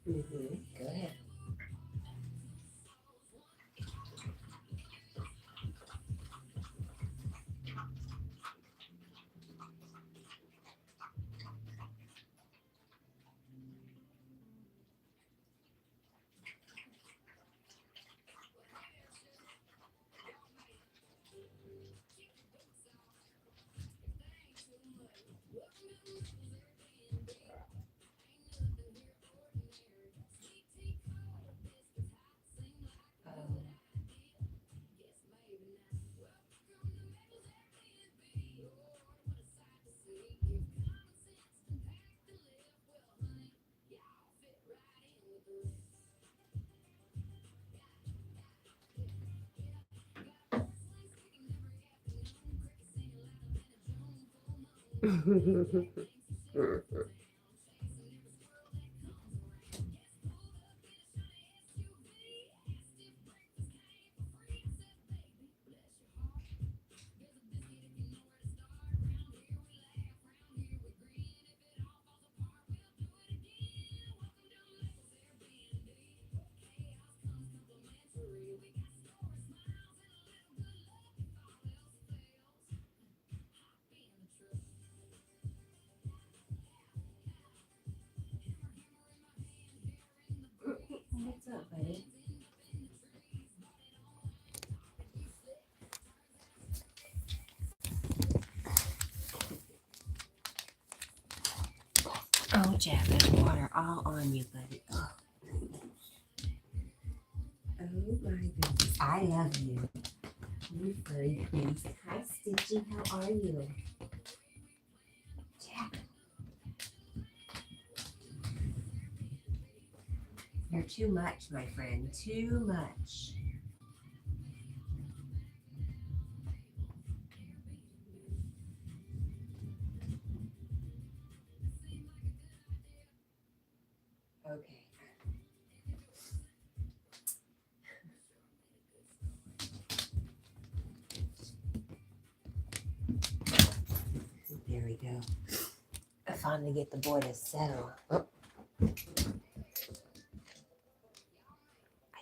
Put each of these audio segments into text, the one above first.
Go ahead. What's up, buddy? Oh, Jack, there's water all on you, buddy. Oh, oh my goodness. I love you. You furry face. Hi, Stitchy. How are you? Jack, you're too much, my friend. Too much. Okay. There we go. I finally get the boy to settle. Oh. I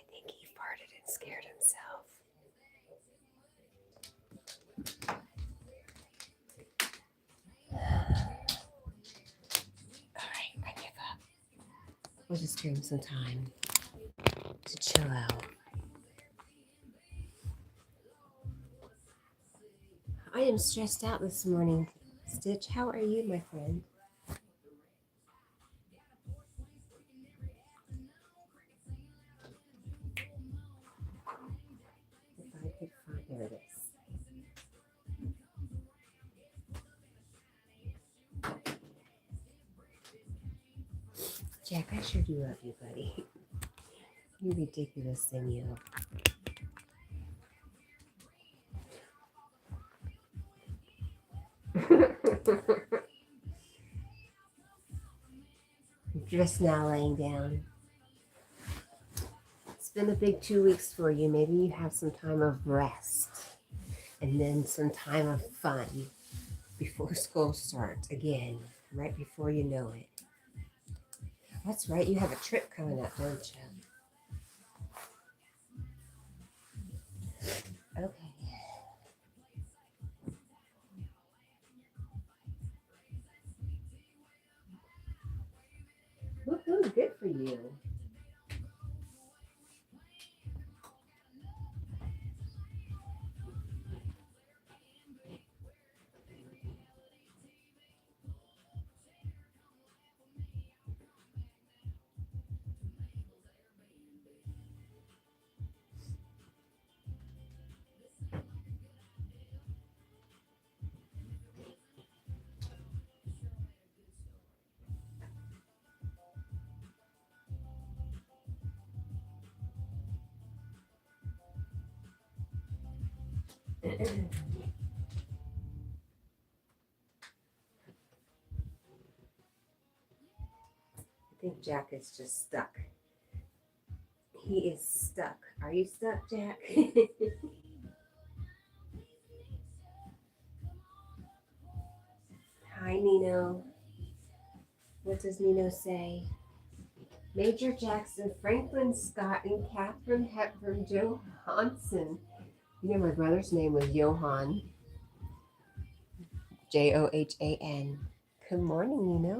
think he farted and scared himself. All right, I give up. We'll just give him some time to chill out. I am stressed out this morning. Stitch, how are you, my friend? If I could find, there it is. Jack, I sure do love you, buddy. You ridiculous thing, you. Just now laying down. It's been a big 2 weeks for you. Maybe you have some time of rest and then some time of fun before school starts again, right before you know it. That's right, you have a trip coming up, don't you? Okay. Woohoo, good for you. I think Jack is just stuck. He is stuck. Are you stuck, Jack? Hi, Nino. What does Nino say? Major Jackson, Franklin Scott, and Catherine Hepburn Johansson. You know, my brother's name was Johan, Johan. Good morning,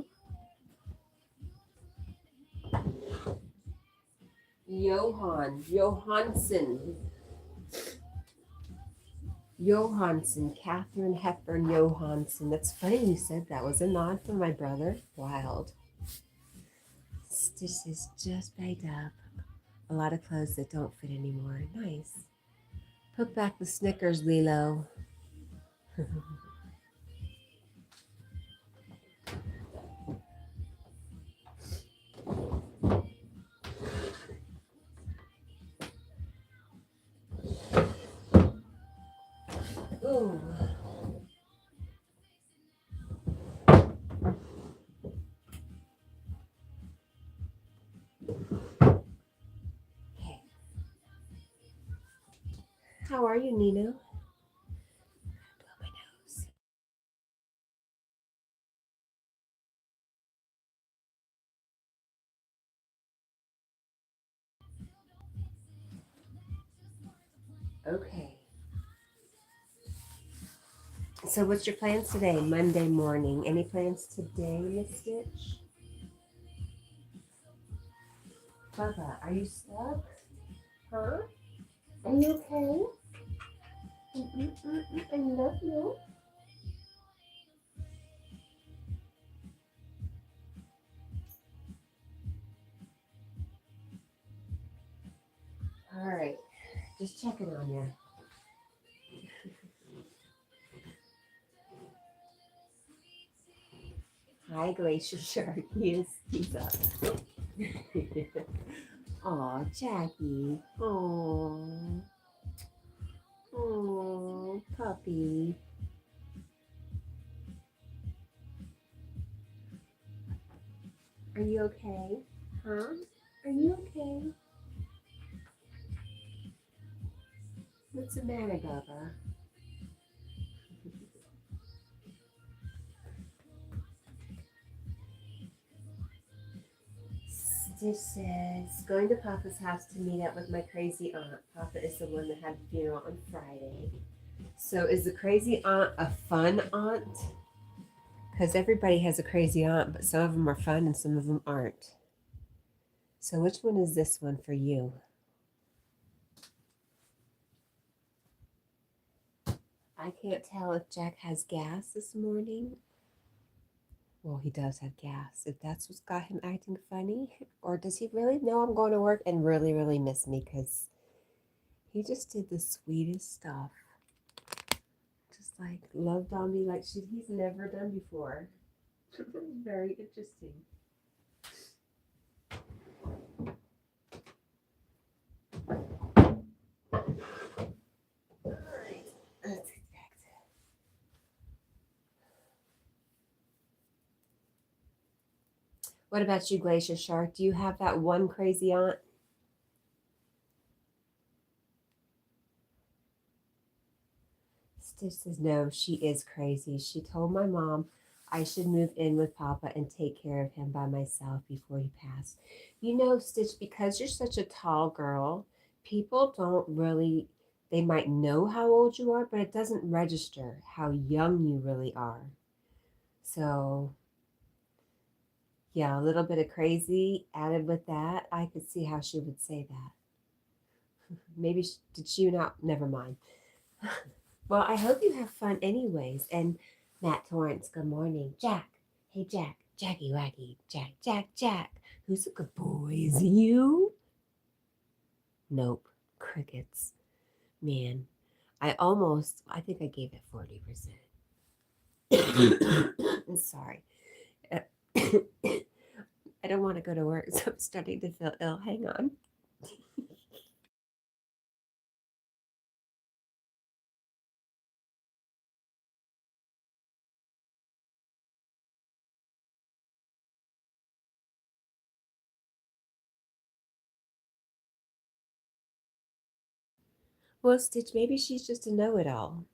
Johansson. Johansson, Catherine Hepburn Johansson. That's funny you said that. Was a nod for my brother. Wild. This is just baked up. A lot of clothes that don't fit anymore. Nice. Put back the Snickers, Lilo. Ooh. Okay. How are you, Nino? Blow my nose. Okay. So what's your plans today? Monday morning. Any plans today, Miss Stitch? Bubba, are you stuck? Huh? Are you okay? I love you. All right. Just checking on you. Hi, Glacier Shark. He's up. Aw, Jackie. Oh, puppy. Are you okay? Huh? Are you okay? What's the matter, Bubba? Stitch says, going to Papa's house to meet up with my crazy aunt. Papa is the one that had the funeral on Friday. So is the crazy aunt a fun aunt? Because everybody has a crazy aunt, but some of them are fun and some of them aren't. So which one is this one for you? I can't tell if Jack has gas this morning. Well, he does have gas. If that's what's got him acting funny, or does he really know I'm going to work and really, really miss me? Because he just did the sweetest stuff. Just like loved on me like he's never done before. Very interesting. All right, let's get back to it. What about you, Glacier Shark? Do you have that one crazy aunt? Stitch says, no, she is crazy. She told my mom I should move in with Papa and take care of him by myself before he passed. You know, Stitch, because you're such a tall girl, people don't really, they might know how old you are, but it doesn't register how young you really are. So, yeah, a little bit of crazy added with that. I could see how she would say that. Maybe, did she not? Never mind. Well, I hope you have fun anyways. And Matt Torrance, good morning. Jack. Hey, Jack. Jackie Wacky. Jack. Who's a good boy? Is it you? Nope. Crickets. Man, I think I gave it 40%. I'm sorry. I don't want to go to work, so I'm starting to feel ill. Hang on. Well, Stitch, maybe she's just a know it all.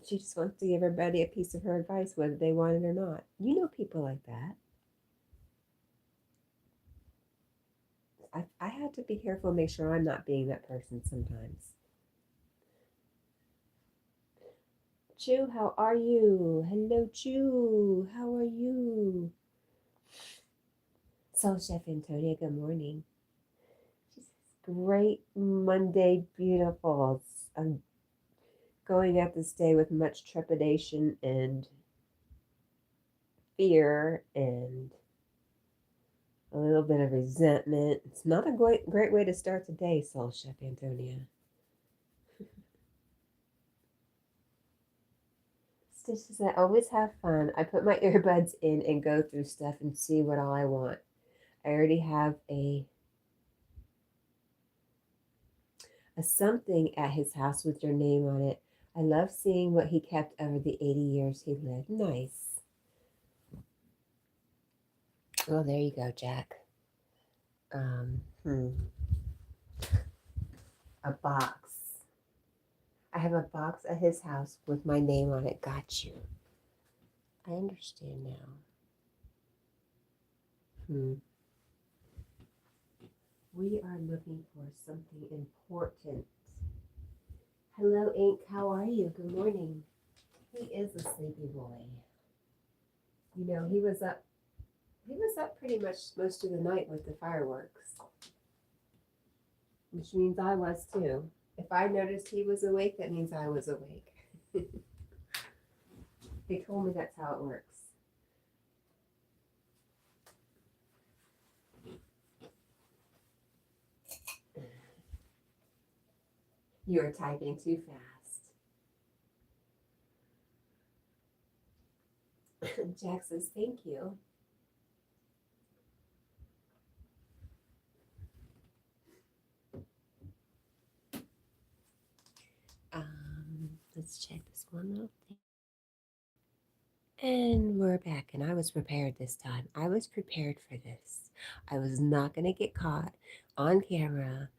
She just wants to give everybody a piece of her advice, whether they want it or not. You know people like that. I have to be careful and make sure I'm not being that person sometimes. Chu, how are you? Hello, Chu. How are you? Soul Chef Antonia, good morning. She says, great Monday, beautiful. I'm going at this day with much trepidation and fear and a little bit of resentment. It's not a great way to start the day, Soul Chef Antonia. Stitch says, I always have fun. I put my earbuds in and go through stuff and see what all I want. I already have a something at his house with your name on it. I love seeing what he kept over the 80 years he lived. Nice. Oh, there you go, Jack. A box. I have a box at his house with my name on it. Got you. I understand now. We are looking for something important. Hello, Ink. How are you? Good morning. He is a sleepy boy. You know, he was up pretty much most of the night with the fireworks, which means I was too. If I noticed he was awake, that means I was awake. They told me that's how it works. You are typing too fast. Jack says, thank you. Let's check this one little thing. And we're back, and I was prepared this time. I was prepared for this. I was not going to get caught on camera,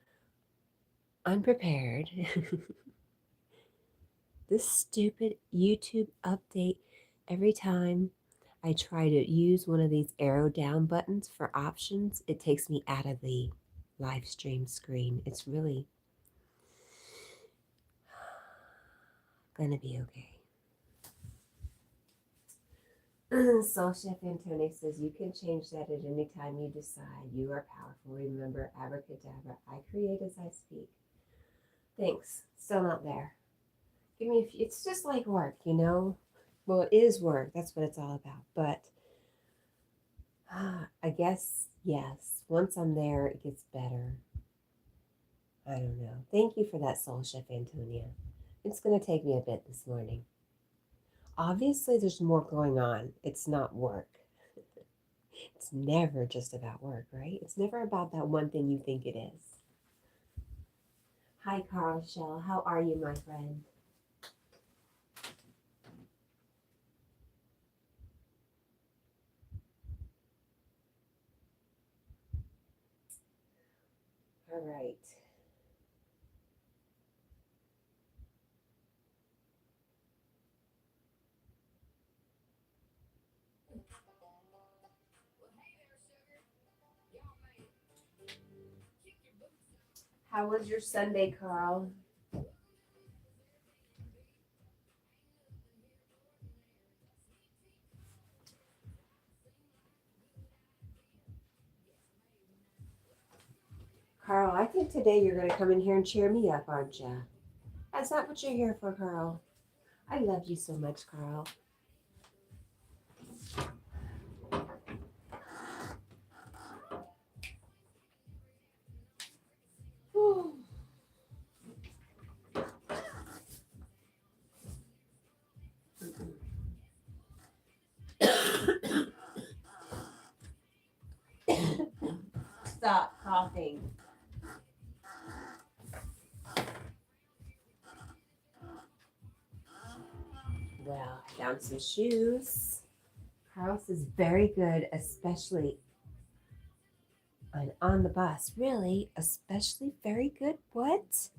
unprepared. This stupid YouTube update, every time I try to use one of these arrow down buttons for options, it takes me out of the live stream screen. It's really gonna be okay. Soul Chef Antonio says, you can change that at any time you decide. You are powerful. Remember, abracadabra. I create as I speak. Thanks. Still not there. Give me a few. It's just like work, you know? Well, it is work. That's what it's all about. But I guess, yes. Once I'm there, it gets better. I don't know. Thank you for that, Soul Chef Antonia. It's going to take me a bit this morning. Obviously, there's more going on. It's not work. It's never just about work, right? It's never about that one thing you think it is. Hi, Carl Shell. How are you, my friend? All right. How was your Sunday, Carl? Carl, I think today you're going to come in here and cheer me up, aren't you? That's not what you're here for, Carl. I love you so much, Carl. Stop coughing. Well, I found some shoes. Carlos is very good, especially on the bus. Really? Especially very good? What?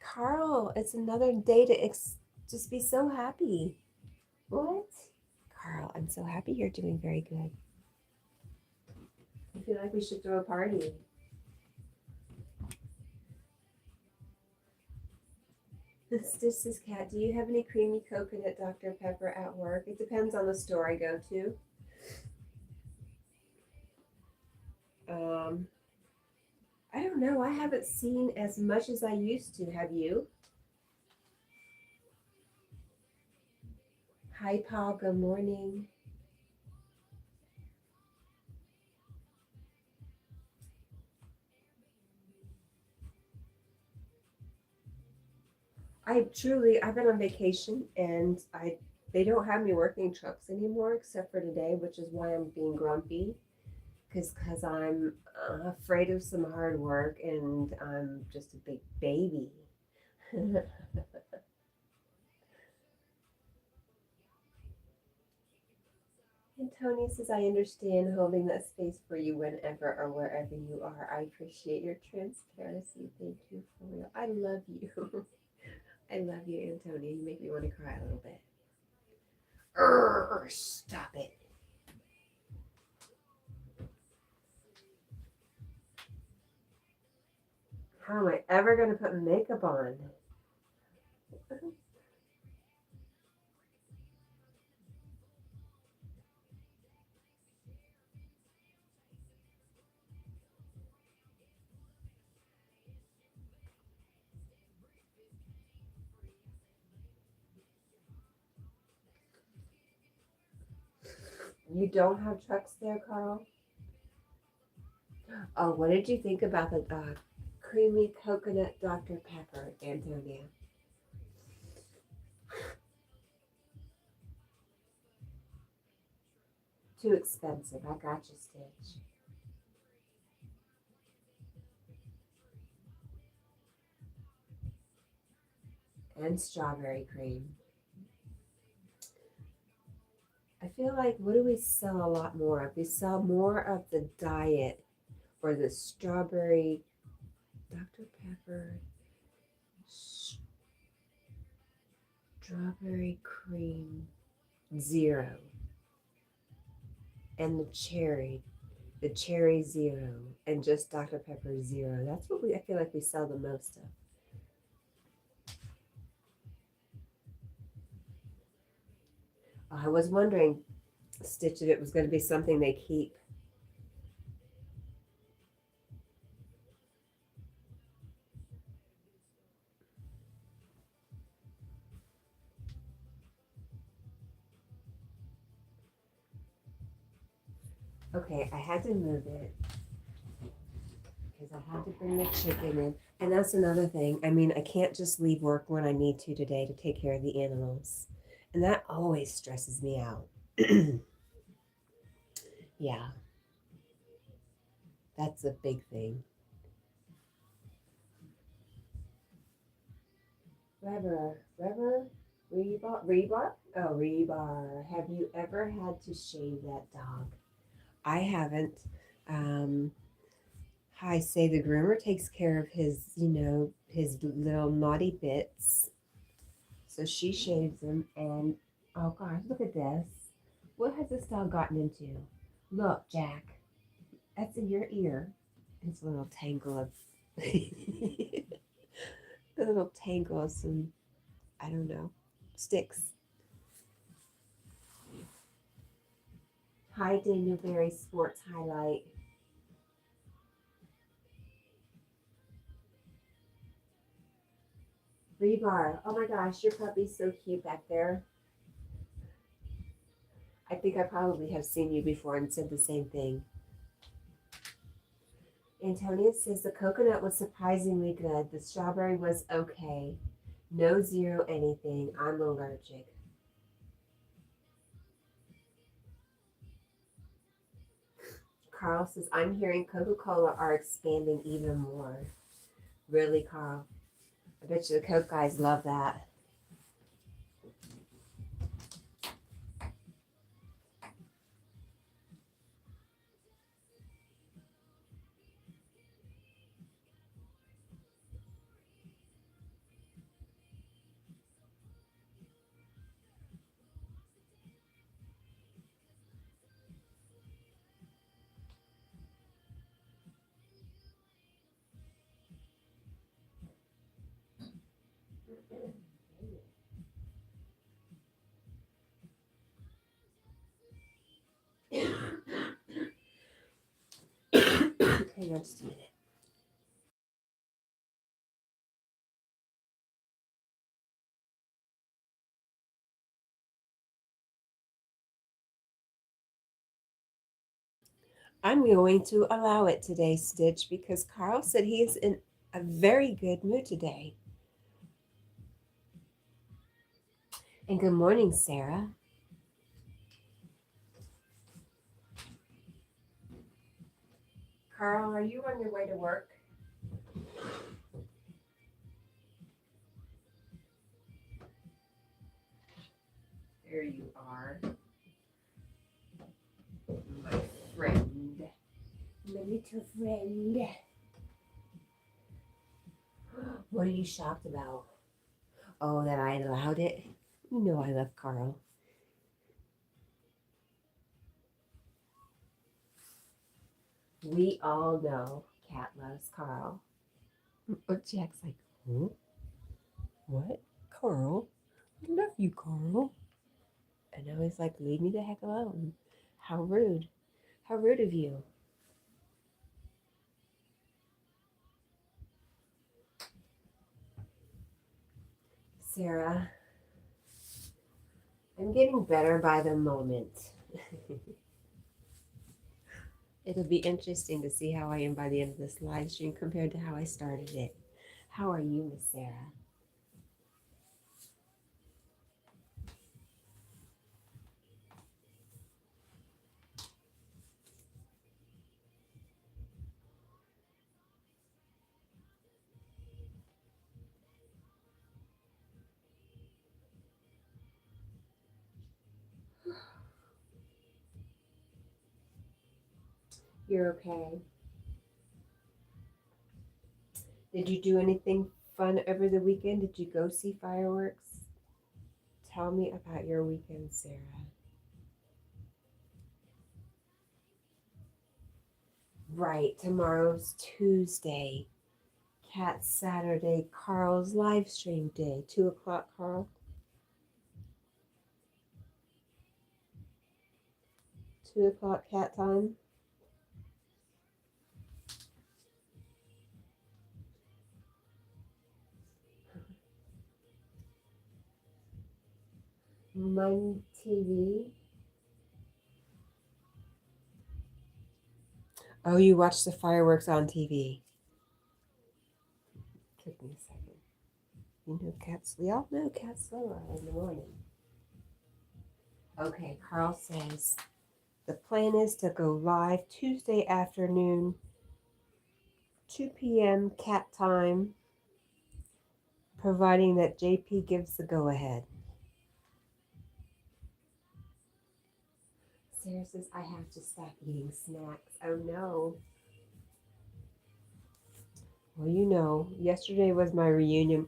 Carl, it's another day to just be so happy. What? Carl, I'm so happy you're doing very good. I feel like we should throw a party. This is Cat. Do you have any creamy coconut Dr. Pepper at work? It depends on the store I go to. I don't know. I haven't seen as much as I used to. Have you? Hi, Paul. Good morning. I've been on vacation and they don't have me working trucks anymore except for today, which is why I'm being grumpy. Because I'm afraid of some hard work and I'm just a big baby. And Tony says, I understand holding that space for you whenever or wherever you are. I appreciate your transparency. Thank you for real. I love you. I love you, Antonia. You make me want to cry a little bit. Stop it. How am I ever going to put makeup on? You don't have trucks there, Carl? Oh, what did you think about the creamy coconut Dr. Pepper, Antonia? Too expensive. I got you, Stitch. And strawberry cream. I feel like, what do we sell a lot more of? We sell more of the diet or the strawberry Dr. Pepper strawberry cream zero and the cherry zero and just Dr. Pepper zero. That's what I feel like we sell the most of. I was wondering, Stitch, if it was going to be something they keep. Okay, I had to move it because I had to bring the chicken in. And that's another thing. I mean, I can't just leave work when I need to today to take care of the animals. And that always stresses me out. Yeah, that's a big thing. Rebar? Oh, Rebar. Have you ever had to shave that dog? I haven't. Um, I say the groomer takes care of his, his little naughty bits. So she shaves him, and oh gosh, look at this. What has this dog gotten into? Look, Jack, that's in your ear. It's a little tangle of, a little tangle of some, I don't know, sticks. Hi, Danielberry Sports Highlight. Rebar. Oh my gosh, your puppy's so cute back there. I think I probably have seen you before and said the same thing. Antonia says the coconut was surprisingly good. The strawberry was okay. No zero anything. I'm allergic. Carl says, I'm hearing Coca-Cola are expanding even more. Really, Carl? I bet you the Coke guys love that. Hang on just a minute. I'm going to allow it today, Stitch, because Carl said he is in a very good mood today. And good morning, Sarah. Carl, are you on your way to work? There you are, my friend. My little friend. What are you shocked about? Oh, that I allowed it? You know I love Carl. We all know Cat loves Carl. But Jack's like, huh? What? Carl? I love you, Carl. And I was like, leave me the heck alone. How rude. How rude of you. Sarah, I'm getting better by the moment. It'll be interesting to see how I am by the end of this live stream compared to how I started it. How are you, Miss Sarah? You're okay. Did you do anything fun over the weekend? Did you go see fireworks? Tell me about your weekend, Sarah. Right, tomorrow's Tuesday. Cat's Saturday, Carl's live stream day. 2 o'clock, Carl. 2 o'clock cat time. Money TV. Oh, you watched the fireworks on TV. Took me a second. You know cats. We all know cats slow in the morning. Okay, Carl says the plan is to go live Tuesday afternoon, 2 p.m. cat time, providing that JP gives the go-ahead. Sarah says, I have to stop eating snacks. Oh no. Well, you know, yesterday was my reunion.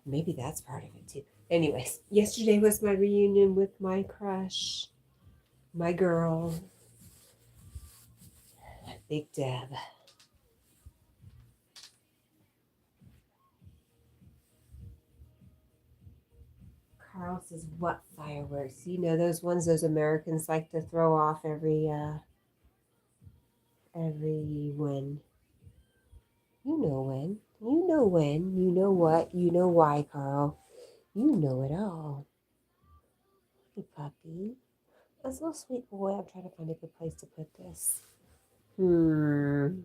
Maybe that's part of it too. Anyways, yesterday was my reunion with my crush, my girl, Big Deb. Carl says, what fireworks? You know, those ones those Americans like to throw off every when. You know when. You know when. You know what. You know why, Carl. You know it all. Hey, puppy. That's a little sweet boy. I'm trying to find a good place to put this. Being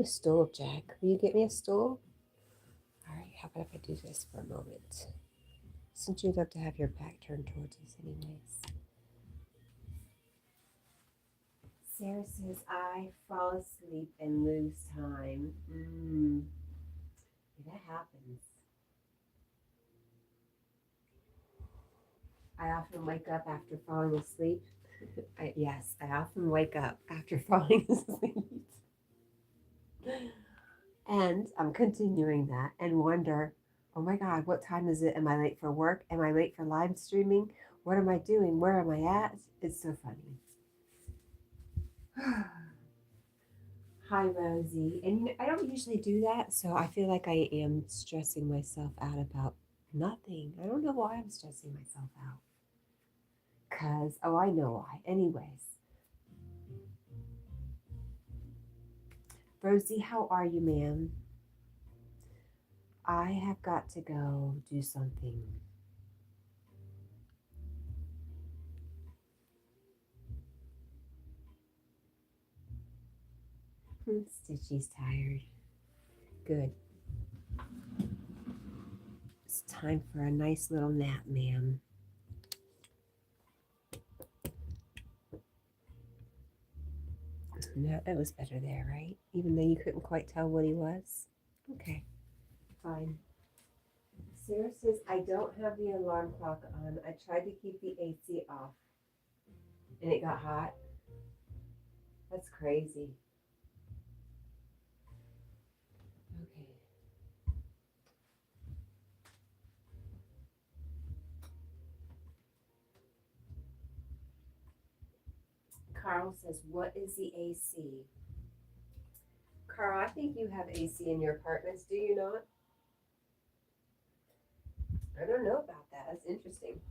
a stool, Jack. Will you get me a stool? All right, how about if I do this for a moment? Since you'd love to have your back turned towards us anyways. Sarah says, I fall asleep and lose time. That happens. I often wake up after falling asleep. Yes, I often wake up after falling asleep. And I'm continuing that and wonder, oh my God, what time is it? Am I late for work? Am I late for live streaming? What am I doing? Where am I at? It's so funny. Hi, Rosie. And I don't usually do that, so I feel like I am stressing myself out about nothing. I don't know why I'm stressing myself out. Because, oh, I know why. Anyways, Rosie, how are you, ma'am? I have got to go do something. Stitchy's tired. Good. It's time for a nice little nap, ma'am. No, it was better there, right? Even though you couldn't quite tell what he was? Okay, fine. Sarah says, I don't have the alarm clock on. I tried to keep the AC off. And it got hot? That's crazy. Okay. Carl says, what is the AC? Carl, I think you have AC in your apartments, do you not? I don't know about that. That's interesting.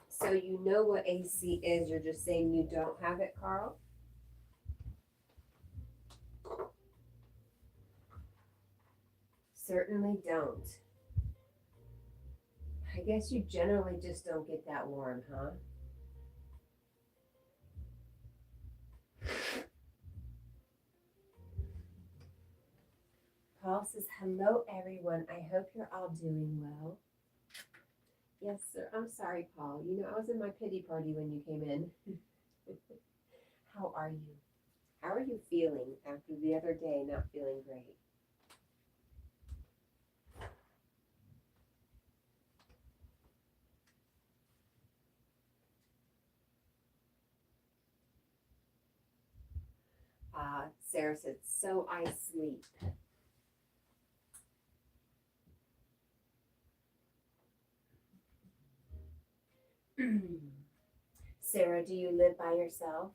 So you know what AC is, you're just saying you don't have it, Carl? Certainly don't. I guess you generally just don't get that warm, huh? Paul says, hello, everyone. I hope you're all doing well. Yes, sir. I'm sorry, Paul. You know, I was in my pity party when you came in. How are you? How are you feeling after the other day not feeling great? Sarah said, so I sleep. Sarah, do you live by yourself?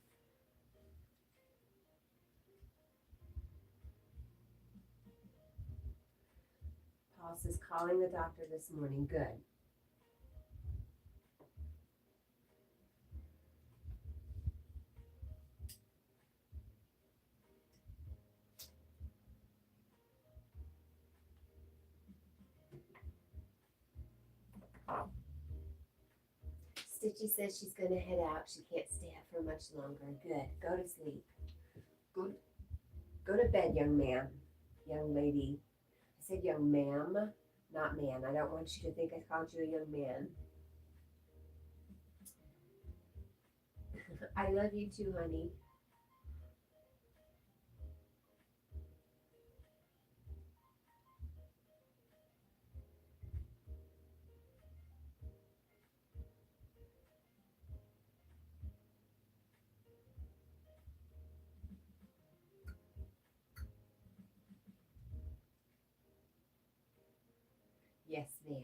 Paul says, calling the doctor this morning. Good. Stitchy says she's going to head out. She can't stay up for much longer. Good. Go to sleep. Go to bed, young man. Young lady. I said young ma'am, not man. I don't want you to think I called you a young man. I love you too, honey. Yes, ma'am.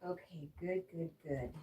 Okay, good, good, good.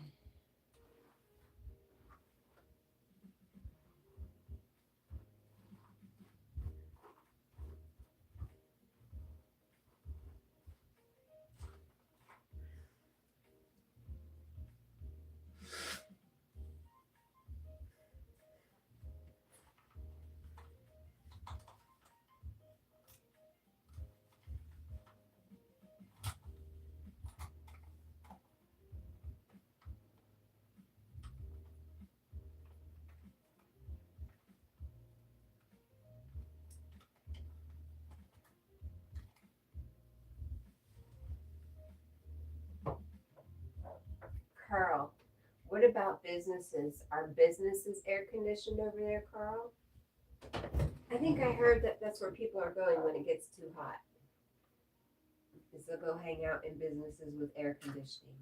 Carl, what about businesses? Are businesses air conditioned over there, Carl? I think I heard that that's where people are going when it gets too hot. Is they'll go hang out in businesses with air conditioning.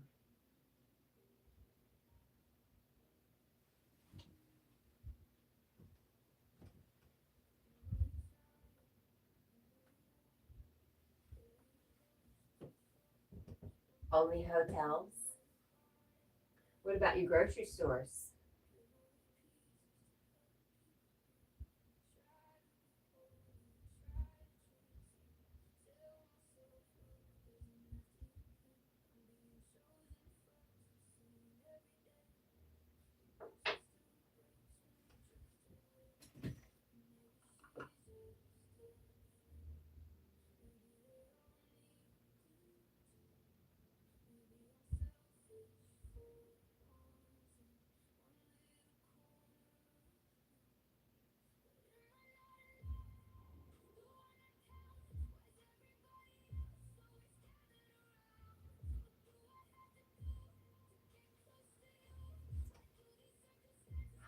Only hotels? What about your grocery stores?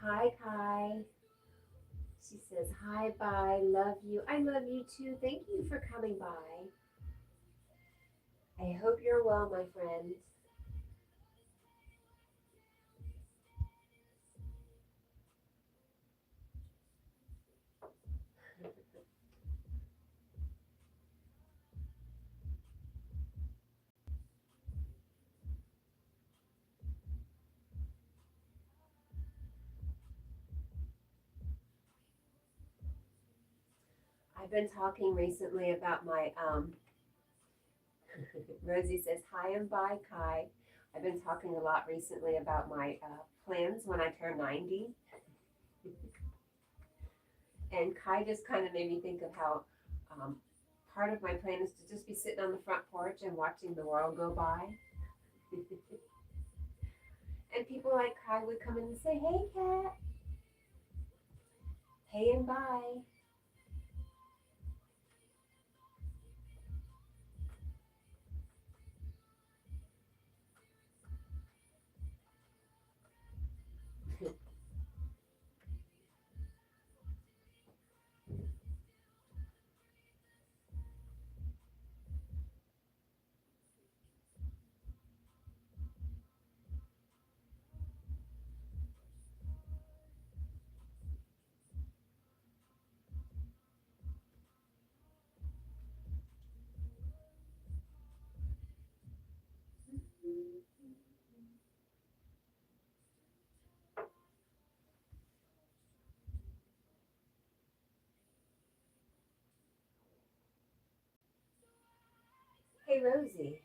Hi, Kai. She says, hi, bye, love you. I love you too. Thank you for coming by. I hope you're well, my friend. I've been talking recently about my, Rosie says, hi and bye, Kai. I've been talking a lot recently about my plans when I turn 90. And Kai just kind of made me think of how um, part of my plan is to just be sitting on the front porch and watching the world go by. And people like Kai would come in and say, hey, Cat. Hey and bye. Hey, Rosie.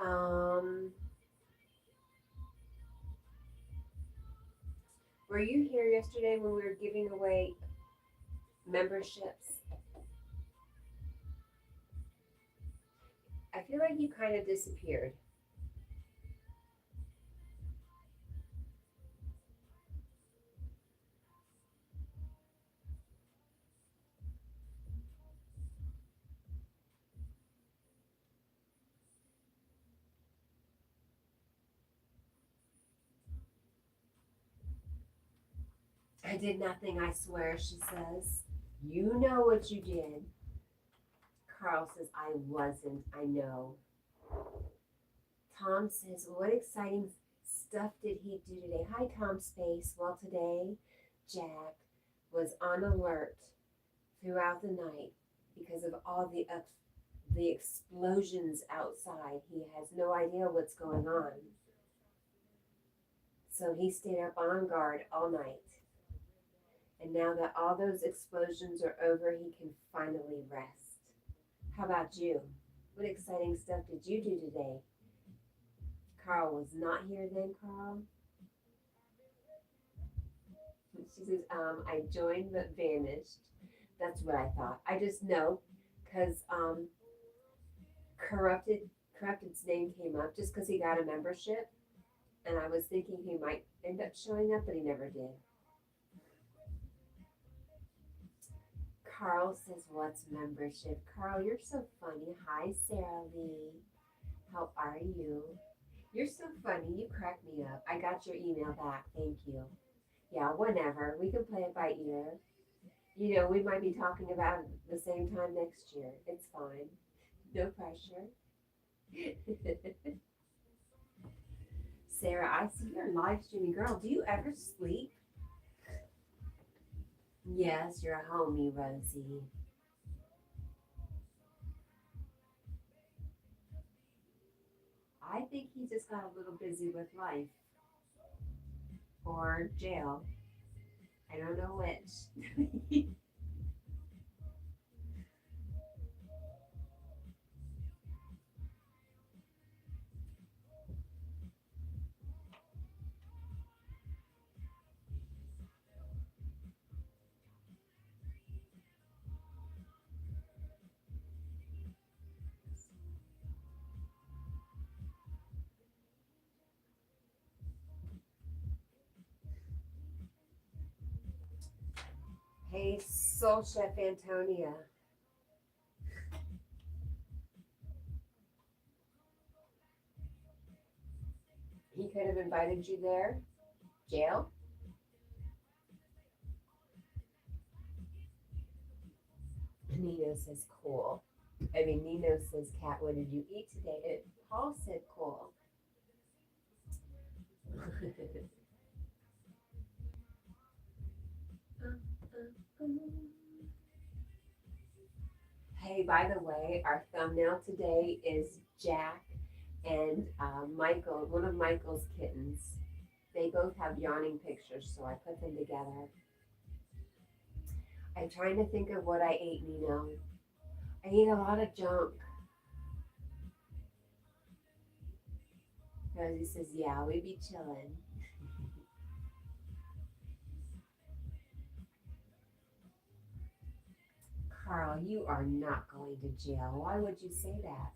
Um, were you here yesterday when we were giving away memberships? I feel like you kind of disappeared. I did nothing, I swear, she says. You know what you did. Carl says, I wasn't, I know. Tom says, what exciting stuff did he do today? Hi, Tom Space. Well, today, Jack was on alert throughout the night because of all the explosions outside. He has no idea what's going on. So he stayed up on guard all night. And now that all those explosions are over, he can finally rest. How about you? What exciting stuff did you do today? Carl was not here then, Carl? She says, I joined but vanished. That's what I thought. I just know because Corrupted's name came up just because he got a membership. And I was thinking he might end up showing up, but he never did. Carl says, what's membership? Carl, you're so funny. Hi, Sarah Lee. How are you? You're so funny. You crack me up. I got your email back. Thank you. Yeah, whenever. We can play it by ear. You know, we might be talking about it the same time next year. It's fine. No pressure. Sarah, I see you're live streaming. Girl, do you ever sleep? Yes, you're a homie, Rosie. I think he just got a little busy with life or jail. I don't know which. Hey, Soul Chef Antonia. He could have invited you there. Jail? Nino says cool. I mean, Nino says, Kat, what did you eat today? And Paul said cool. Hey, by the way, our thumbnail today is Jack and Michael, one of Michael's kittens. They both have yawning pictures, so I put them together. I'm trying to think of what I ate, Nino. I ate a lot of junk. Rosie says, yeah, we be chilling. Carl, you are not going to jail. Why would you say that?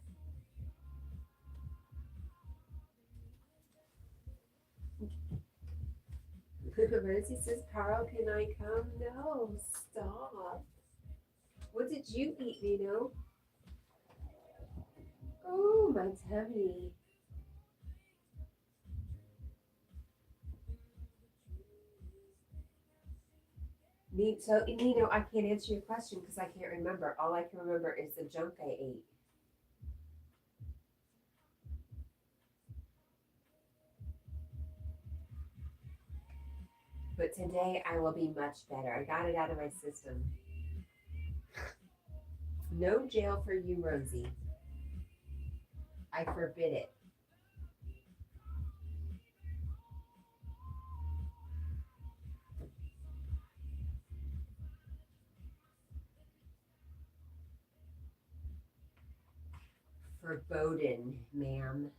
Rosie says, Carl, can I come? No, stop. What did you eat, Nino? Oh, my tummy. So, Nino, I can't answer your question because I can't remember. All I can remember is the junk I ate. But today I will be much better. I got it out of my system. No jail for you, Rosie. I forbid it. Verboten, ma'am.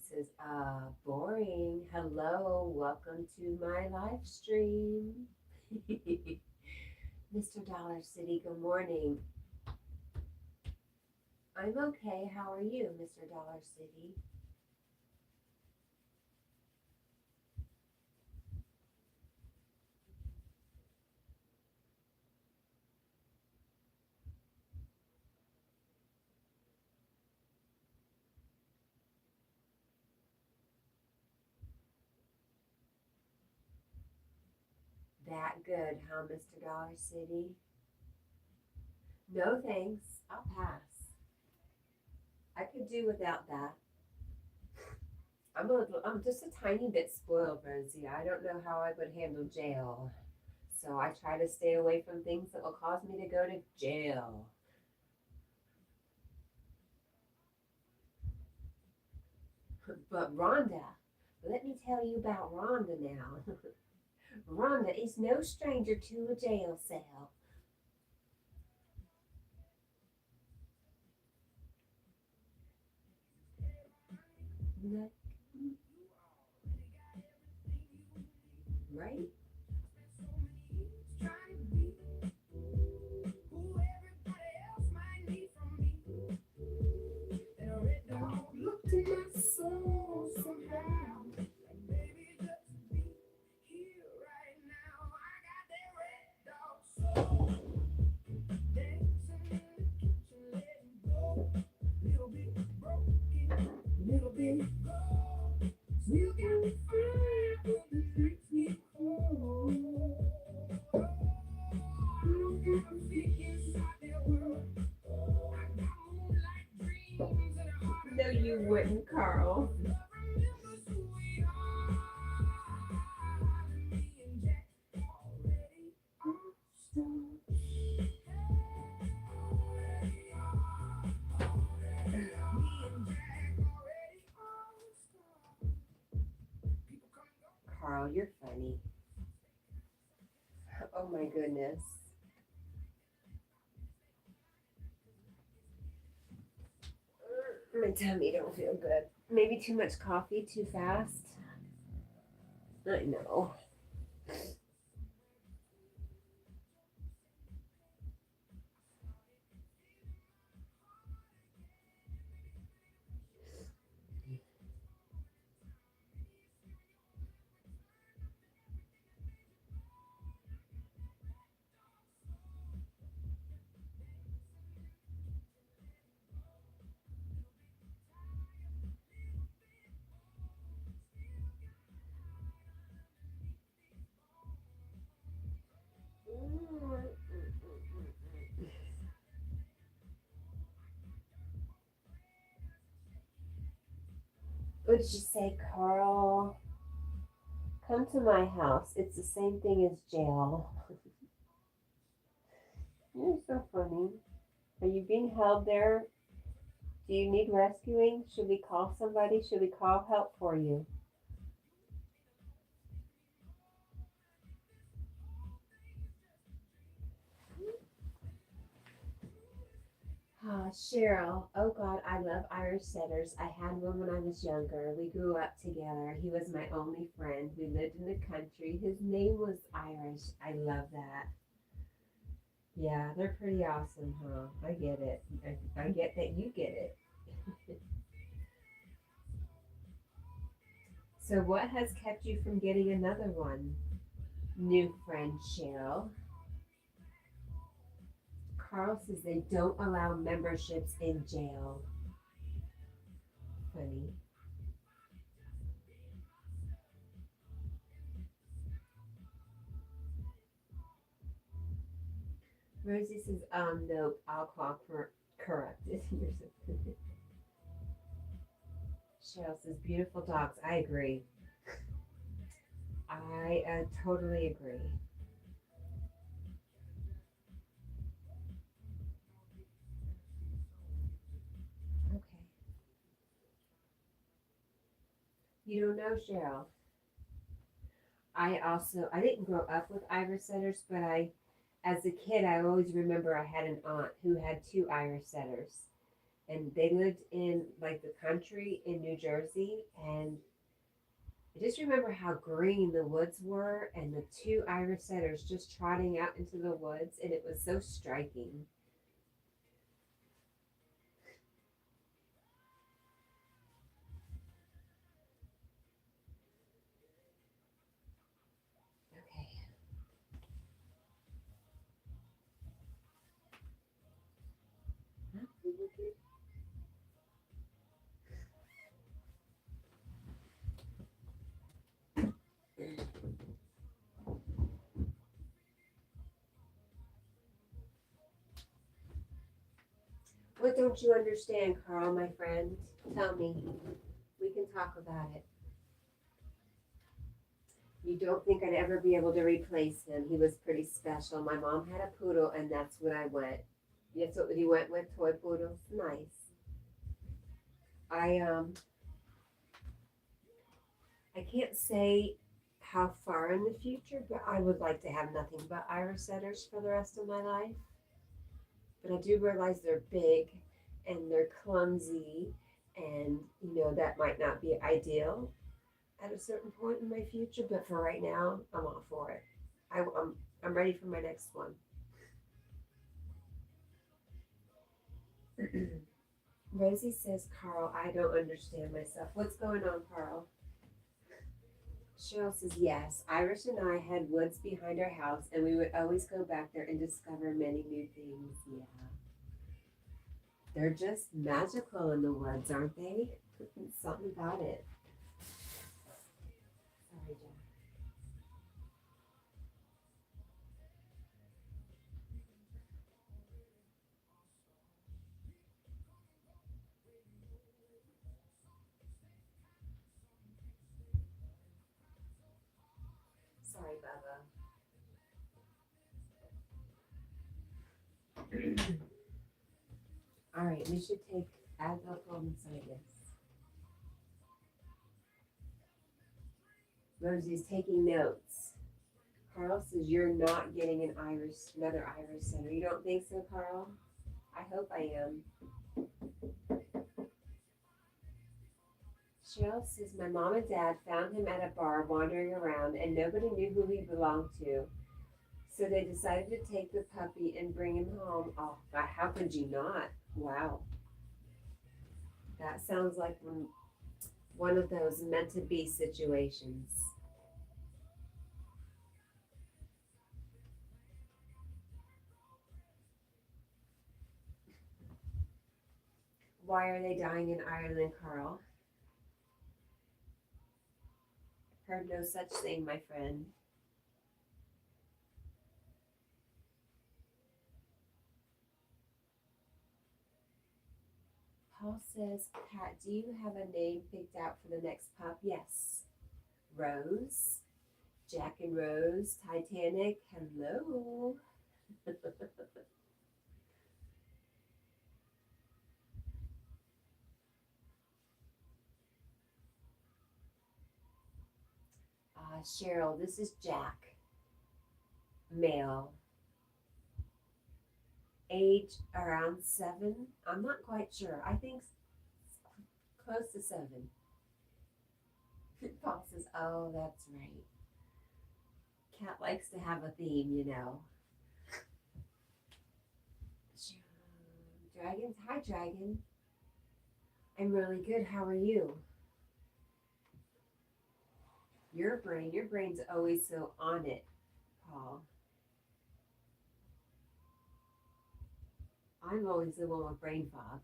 Says, boring. Hello, welcome to my live stream. Mr. Dollar City, good morning. I'm okay. How are you, Mr. Dollar City? That good, huh, Mr. Dollar City? No thanks. I'll pass. I could do without that. I'm just a tiny bit spoiled, Rosie. I don't know how I would handle jail. So I try to stay away from things that will cause me to go to jail. But Rhonda, let me tell you about Rhonda now. Rhonda is no stranger to a jail cell. Right? Look to you wouldn't, Carl. Carl, you're funny. Oh my goodness. My tummy don't feel good. Maybe too much coffee too fast. I know. What did you say, Carl? Come to my house. It's the same thing as jail. You're so funny. Are you being held there? Do you need rescuing? Should we call somebody? Should we call help for you? Cheryl. Oh God, I love Irish setters. I had one when I was younger. We grew up together. He was my only friend. We lived in the country. His name was Irish. I love that. Yeah, they're pretty awesome, huh? I get it. I get that you get it. So what has kept you from getting another one? New friend Cheryl. Carl says they don't allow memberships in jail. Funny. Rosie says, nope, I'll call correct it. Cheryl says, beautiful dogs. I agree. I totally agree. Okay. You don't know, Cheryl. I didn't grow up with Irish setters, but as a kid, I always remember I had an aunt who had two Irish setters. And they lived in like the country in New Jersey. And I just remember how green the woods were and the two Irish setters just trotting out into the woods. And it was so striking. Okay. What don't you understand, Carl, my friend? Tell me. We can talk about it. You don't think I'd ever be able to replace him. He was pretty special. My mom had a poodle, and that's what I went. That's what you went with, toy poodles. Nice. I I can't say how far in the future, but I would like to have nothing but Irish setters for the rest of my life. But I do realize they're big and they're clumsy, and that might not be ideal at a certain point in my future. But for right now, I'm all for it. I'm ready for my next one. Rosie says, Carl, I don't understand myself. What's going on, Carl? Cheryl says, yes, Irish and I had woods behind our house, and we would always go back there and discover many new things. Yeah. They're just magical in the woods, aren't they? Something about it. Sorry, Jack. Sorry, Bubba. All right, we should take alcohol inside this. Rosie's taking notes. Carl says you're not getting another iris center. You don't think so, Carl? I hope I am. Cheryl says my mom and dad found him at a bar wandering around and nobody knew who he belonged to. So they decided to take the puppy and bring him home. Oh, God, how could you not? Wow. That sounds like one of those meant to be situations. Why are they dying in Ireland, Carl? Heard no such thing, my friend. Paul says, Kat, do you have a name picked out for the next pup? Yes. Rose. Jack and Rose. Titanic. Hello. Cheryl, this is Jack. Male. Age around 7. I'm not quite sure. I think close to 7. Paul says, oh, that's right. Cat likes to have a theme, you know. Dragons, hi Dragon. I'm really good. How are you? Your brain's always so on it, Paul. I'm always the one with brain fog.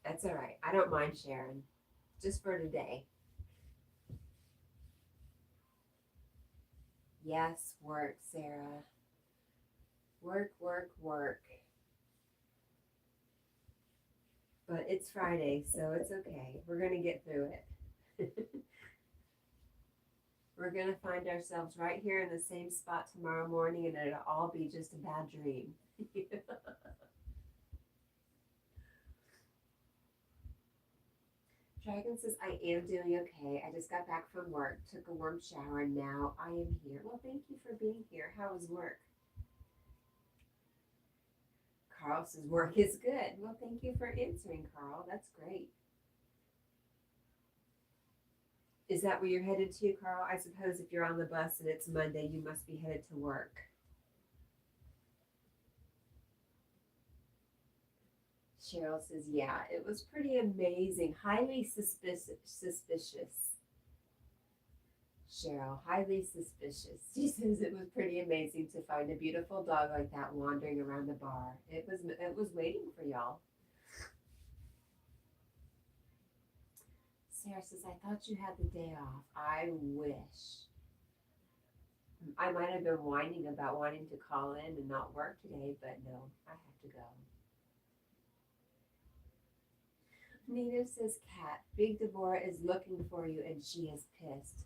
That's all right. I don't mind sharing. Just for today. Yes, work, Sarah. Work, work, work. But it's Friday, so it's okay. We're going to get through it. We're going to find ourselves right here in the same spot tomorrow morning, and it'll all be just a bad dream. Dragon says, I am doing okay. I just got back from work, took a warm shower, and now I am here. Well, thank you for being here. How was work? Carl says, work is good. Well, thank you for answering, Carl. That's great. Is that where you're headed to, Carl? I suppose if you're on the bus and it's Monday, you must be headed to work. Cheryl says, yeah, it was pretty amazing. Highly suspicious. Cheryl, highly suspicious. She says it was pretty amazing to find a beautiful dog like that wandering around the bar. It was waiting for y'all. Sarah says, I thought you had the day off. I wish. I might have been whining about wanting to call in and not work today, but no, I have to go. Nina says, Kat, Big Deborah is looking for you and she is pissed.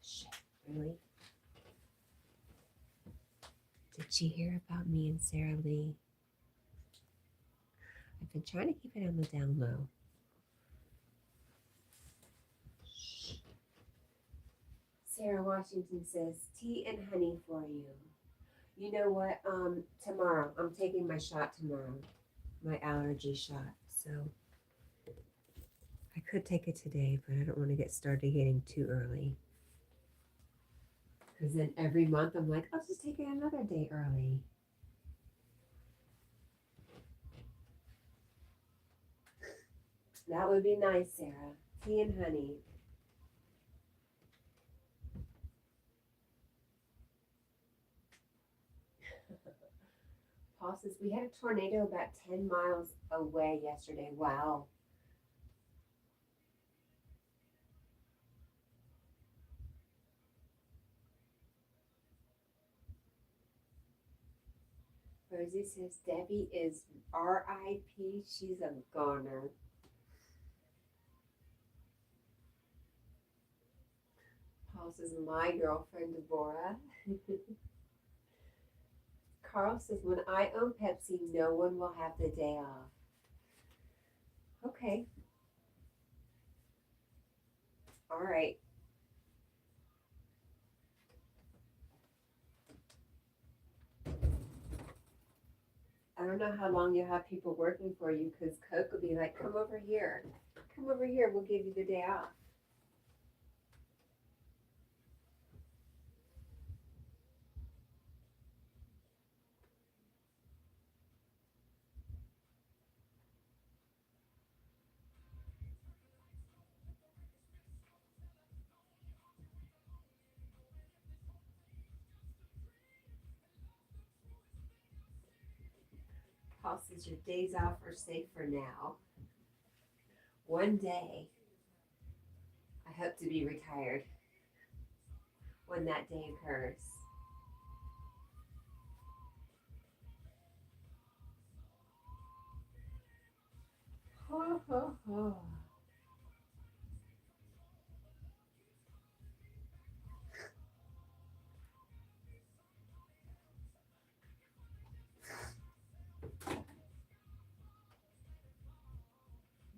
Shit, really? Did she hear about me and Sarah Lee? I've been trying to keep it on the down low. Sarah Washington says, tea and honey for you. You know what? Tomorrow, I'm taking my shot tomorrow. My allergy shot. So I could take it today, but I don't want to get started getting too early. Because then every month I'm like, I'll just take it another day early. That would be nice, Sarah. Tea and honey. Paul says, we had a tornado about 10 miles away yesterday. Wow. Rosie says Debbie is R.I.P. She's a goner. Paul says my girlfriend Deborah. Carl says when I own Pepsi, no one will have the day off. Okay. All right. I don't know how long you'll have people working for you because Coke will be like, come over here. Come over here. We'll give you the day off. Paul says your days off are safe for now. One day, I hope to be retired when that day occurs. Ho, ho, ho.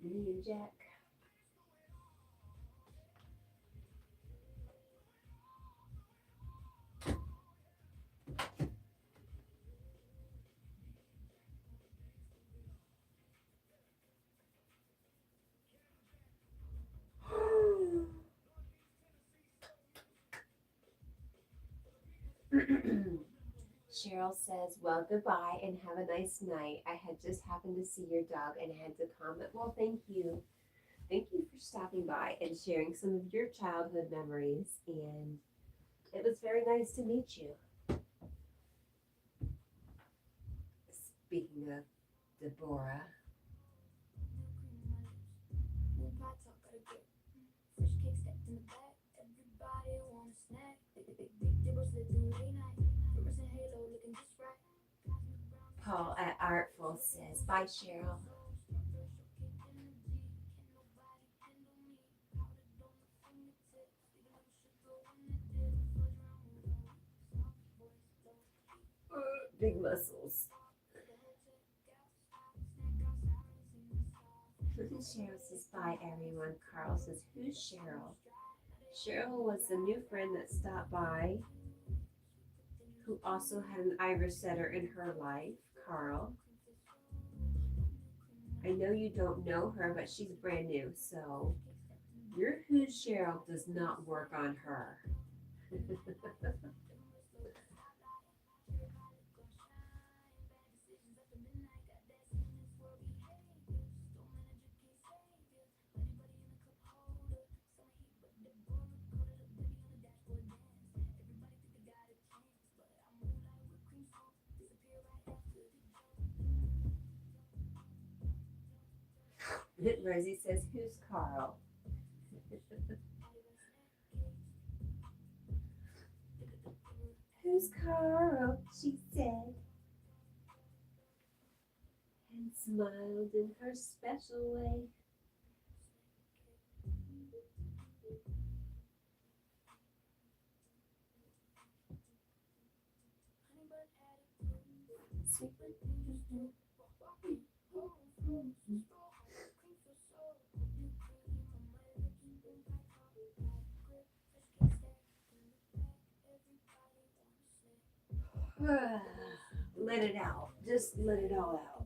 Me and Jack. Cheryl says, well, goodbye and have a nice night. I had just happened to see your dog and had to comment. Well, thank you. Thank you for stopping by and sharing some of your childhood memories. And it was very nice to meet you. Speaking of Deborah. Paul at Artful says, bye, Cheryl. Big muscles. Cheryl says, bye, everyone. Carl says, who's Cheryl? Cheryl was the new friend that stopped by, who also had an Irish setter in her life, Carl. I know you don't know her, but she's brand new, so your who's Cheryl does not work on her. Rosie says, who's Carl? Who's Carl? She said, and smiled in her special way. Let it out. Just let it all out.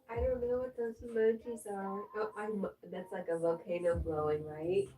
I don't know what those emojis are. Oh, that's like a volcano blowing, right?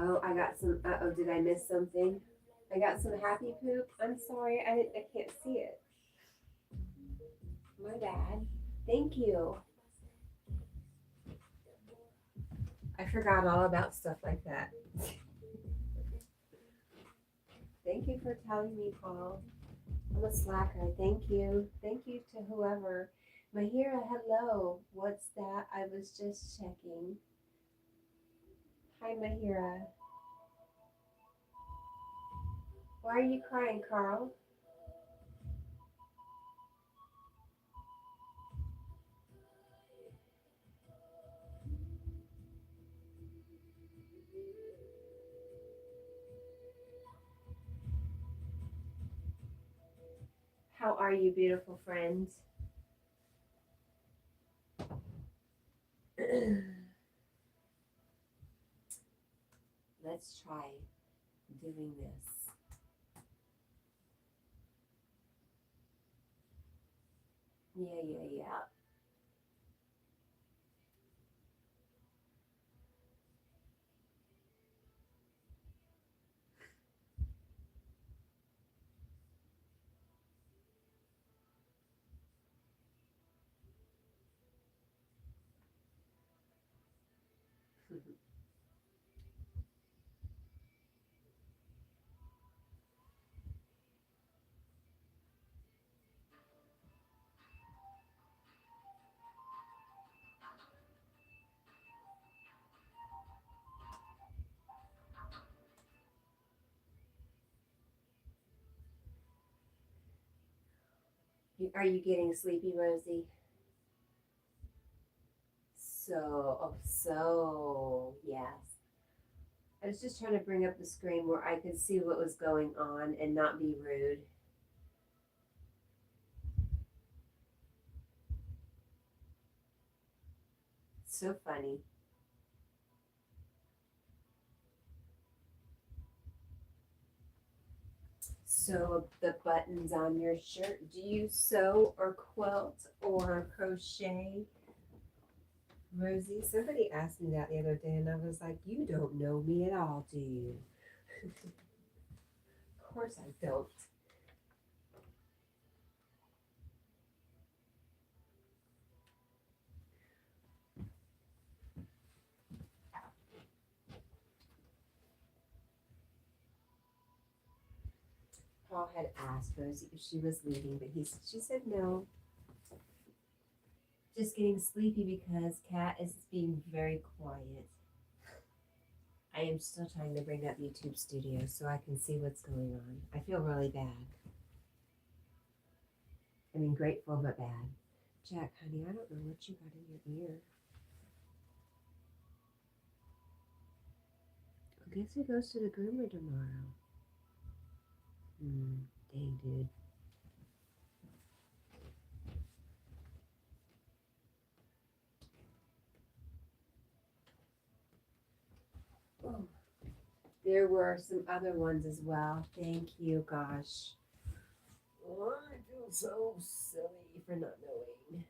Oh, I got some. Uh-oh, did I miss something? I got some happy poop. I'm sorry, I can't see it. My bad. Thank you. I forgot all about stuff like that. Thank you for telling me, Paul. I'm a slacker. Thank you. Thank you to whoever. Mahira, hello. What's that? I was just checking. Hi, Mahira. Why are you crying, Carl? How are you, beautiful friends? Let's try doing this. Yeah. Are you getting sleepy, Rosie? Yes. I was just trying to bring up the screen where I could see what was going on and not be rude. So funny. Sew the buttons on your shirt. Do you sew or quilt or crochet? Rosie, somebody asked me that the other day and I was like, you don't know me at all, do you? Of course I don't. Paul had asked Rosie if she was leaving, but she said no. Just getting sleepy because Cat is being very quiet. I am still trying to bring up YouTube Studio so I can see what's going on. I feel really bad. I mean, grateful but bad. Jack, honey, I don't know what you got in your ear. I guess he goes to the groomer tomorrow. Dang, dude. Oh, there were some other ones as well. Thank you, gosh. Oh, I feel so silly for not knowing.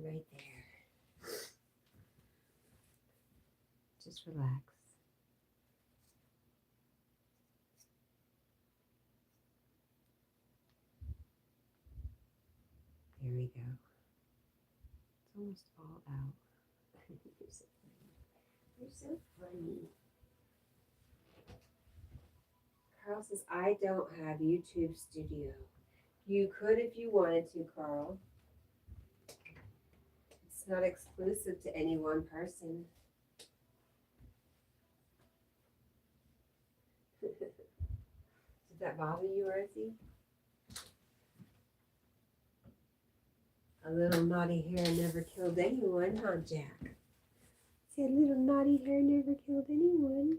Right there. Just relax. There we go. It's almost all out. You're so funny. You're so funny. Carl says, I don't have YouTube Studio. You could if you wanted to, Carl. It's not exclusive to any one person. Did that bother you, Rosie? A little naughty hair never killed anyone, huh, Jack? See, a little naughty hair never killed anyone.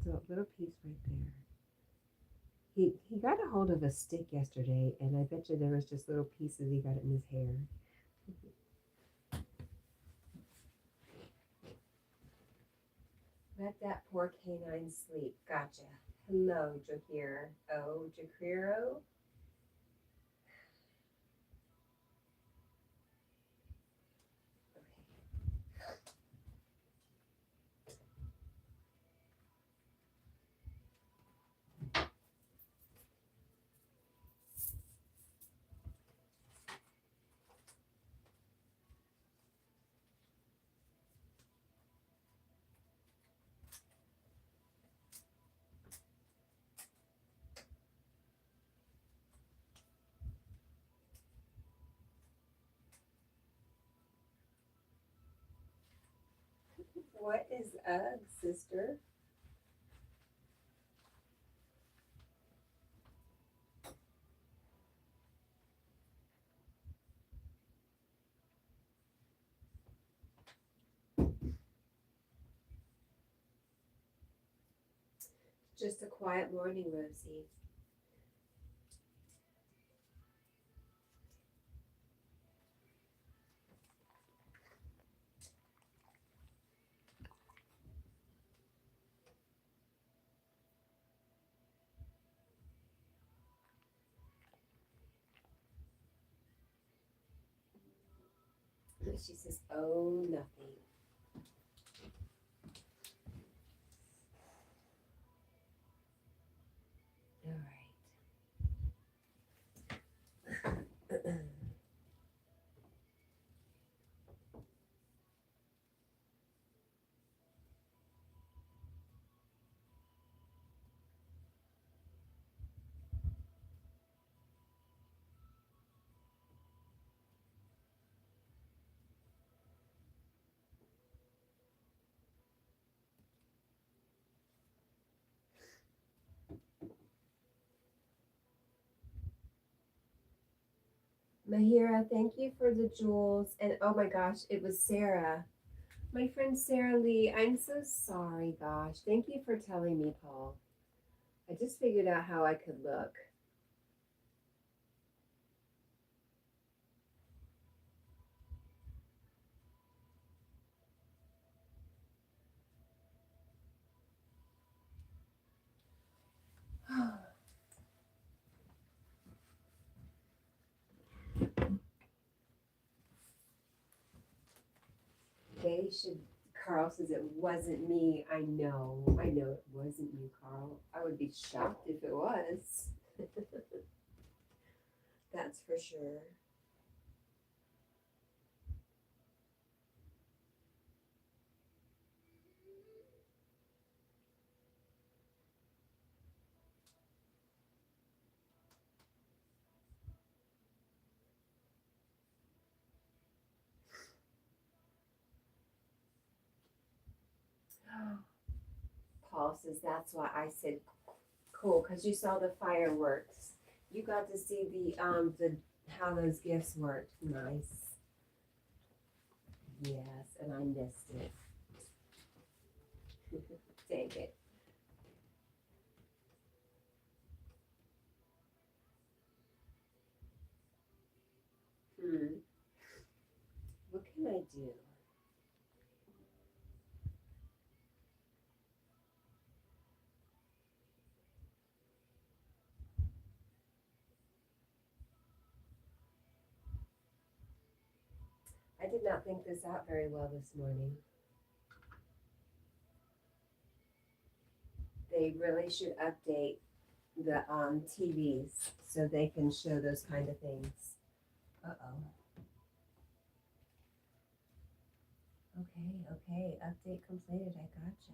Just a little piece right there. He got a hold of a stick yesterday, and I bet you there was just little pieces he got in his hair. Let that poor canine sleep. Gotcha. Hello, Jakir. Oh, Jakiro. What is up, sister? Just a quiet morning, Rosie. She says, oh, nothing. All right. Mahira, thank you for the jewels. And oh my gosh, it was Sarah. My friend Sarah Lee. I'm so sorry, gosh. Thank you for telling me, Paul. I just figured out how I could look. They should. Carl says it wasn't me. I know it wasn't you, Carl. I would be shocked if it was. That's for sure. Paul says that's why I said cool, because you saw the fireworks. You got to see the how those gifts worked. Nice. Yes, and I missed it. Dang it. What can I do? I did not think this out very well this morning. They really should update the TVs so they can show those kind of things. Uh-oh. Okay. Update completed. I gotcha.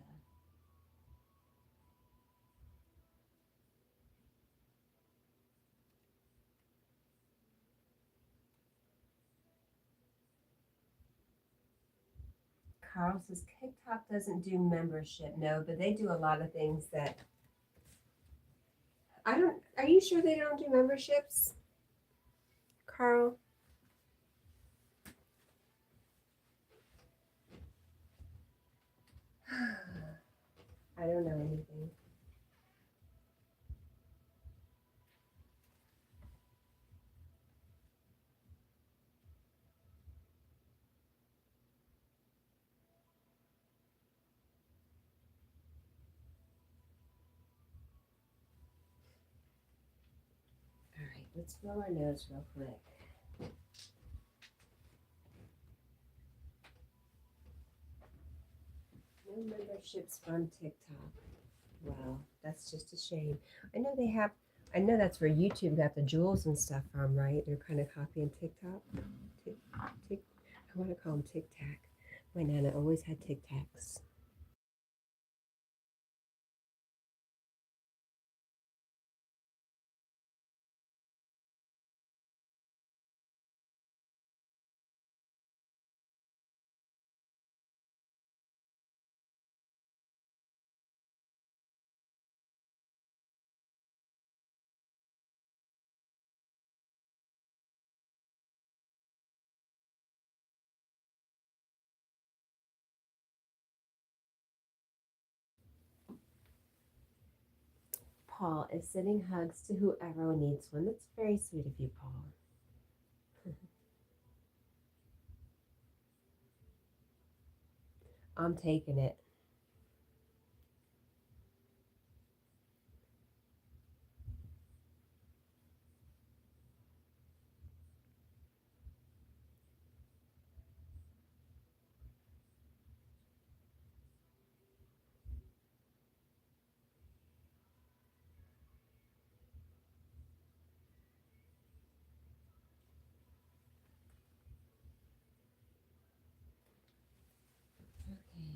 Carl says TikTok doesn't do membership. No, but they do a lot of things that I don't. Are you sure they don't do memberships, Carl? I don't know anything. Let's blow our nose real quick. No memberships from TikTok. Wow, that's just a shame. I know they have, I know that's where YouTube got the jewels and stuff from, right? They're kind of copying TikTok. I want to call them Tic Tac. My Nana always had Tic Tacs. Paul is sending hugs to whoever needs one. That's very sweet of you, Paul. I'm taking it. Okay.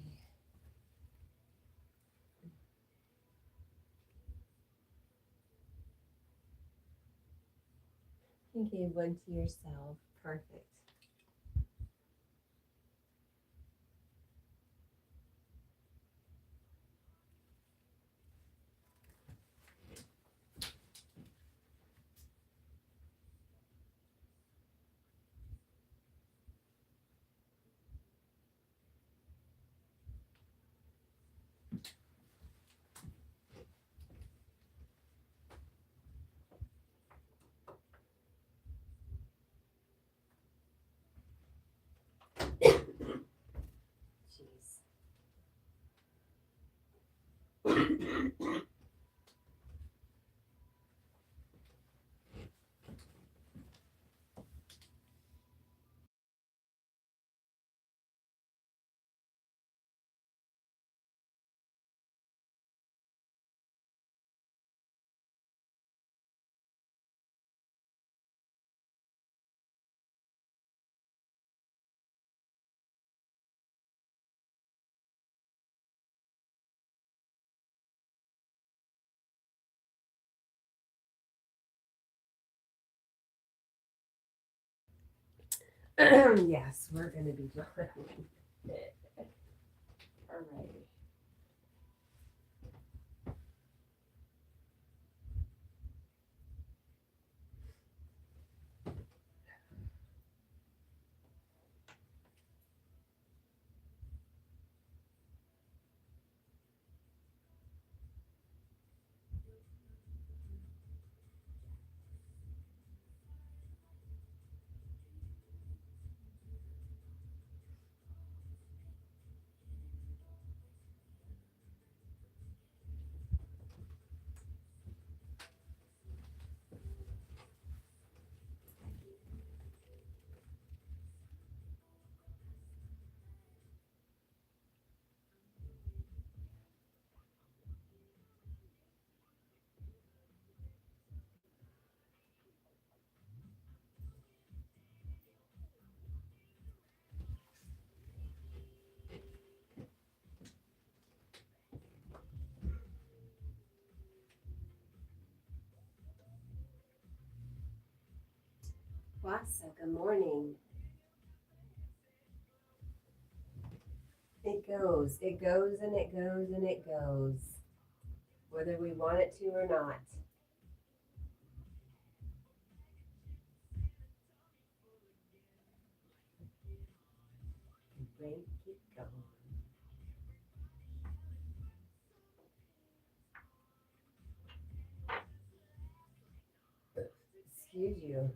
You gave one to yourself. Perfect. Jeez. Yes, we're going to be doing it. All right. Wassa, good morning. It goes, and it goes, and it goes, whether we want it to or not. Break it going. Excuse you.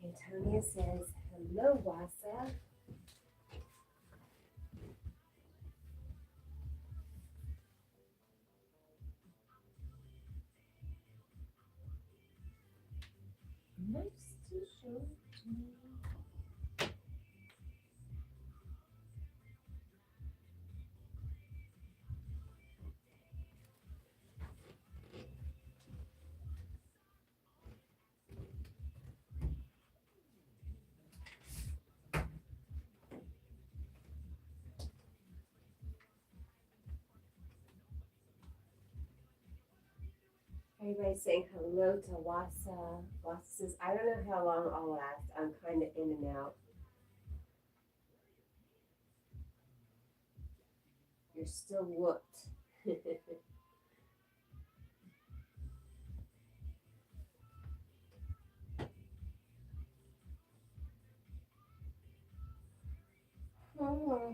Antonia says Hello, Wassa. Nice to show to me. Everybody's saying hello to Wassa. Wassa says, I don't know how long I'll last. I'm kind of in and out. You're still whooped. Oh.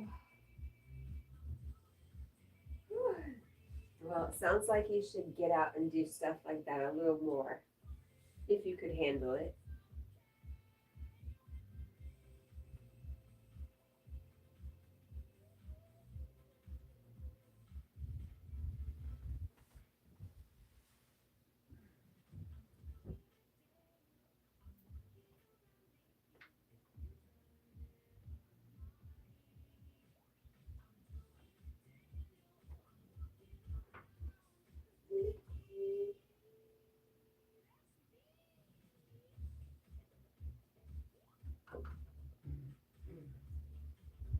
Well, it sounds like you should get out and do stuff like that a little more, if you could handle it.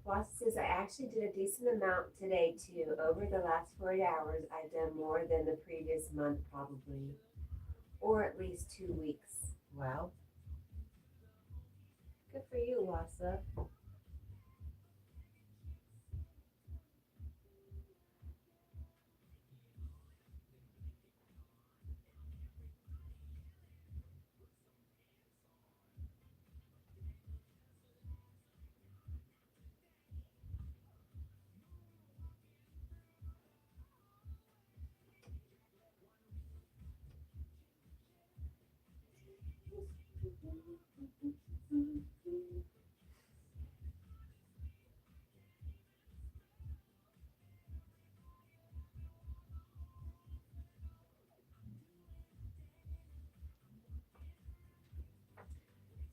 Boss says, I actually did a decent amount today too. Over the last 40 hours, I've done more than the previous month probably, or at least 2 weeks. Well, good for you, Wassa.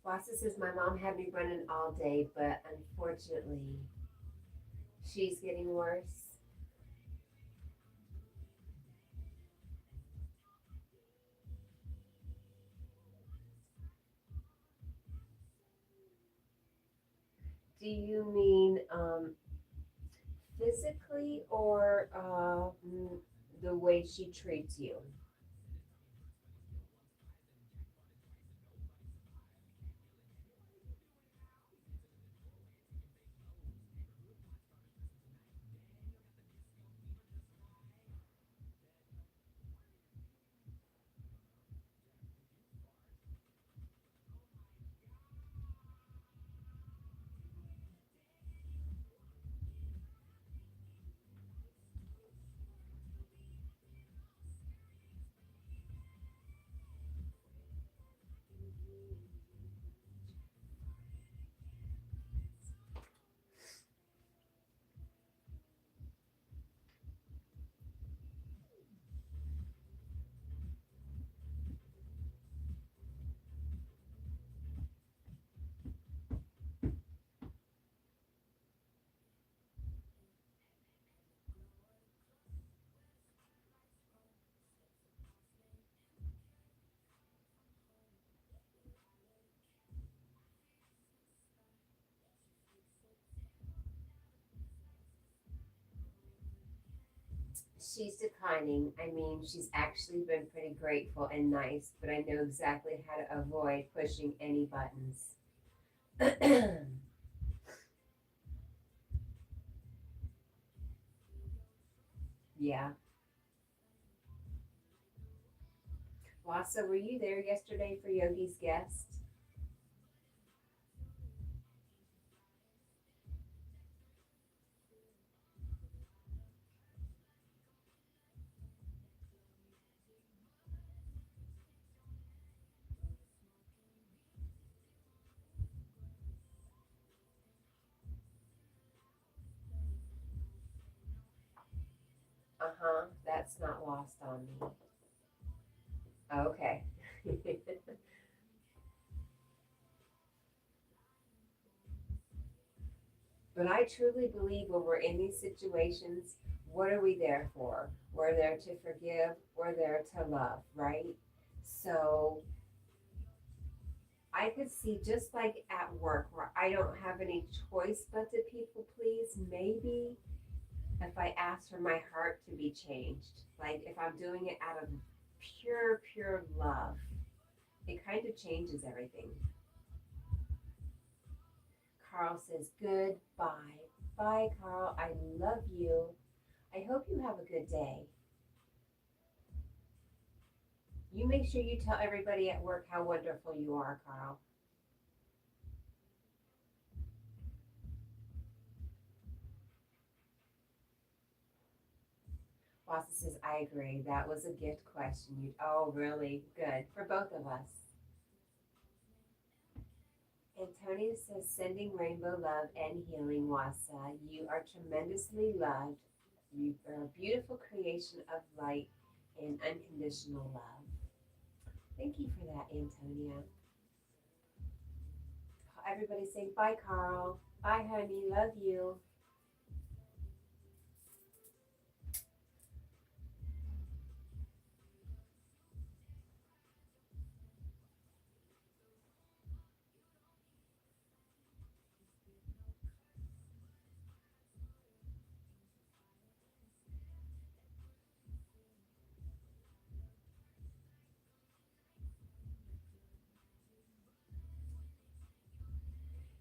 Wassa says, my mom had me running all day, but unfortunately, she's getting worse. Do you mean physically or the way she treats you? She's declining. I mean, she's actually been pretty grateful and nice, but I know exactly how to avoid pushing any buttons. Yeah. Wassa, were you there yesterday for Yogi's guest? Uh-huh. That's not lost on me. Okay. But I truly believe when we're in these situations, what are we there for? We're there to forgive, we're there to love, right? So I could see just like at work where I don't have any choice but to people please, maybe if I ask for my heart to be changed, like if I'm doing it out of pure love, it kind of changes everything. Carl says goodbye. Bye, Carl. I love you. I hope you have a good day. You make sure you tell everybody at work how wonderful you are, Carl. Wassa says, I agree. That was a gift question. Oh, really? Good. For both of us. Antonia says, sending rainbow love and healing, Wassa. You are tremendously loved. You are a beautiful creation of light and unconditional love. Thank you for that, Antonia. Everybody say bye, Carl. Bye, honey. Love you.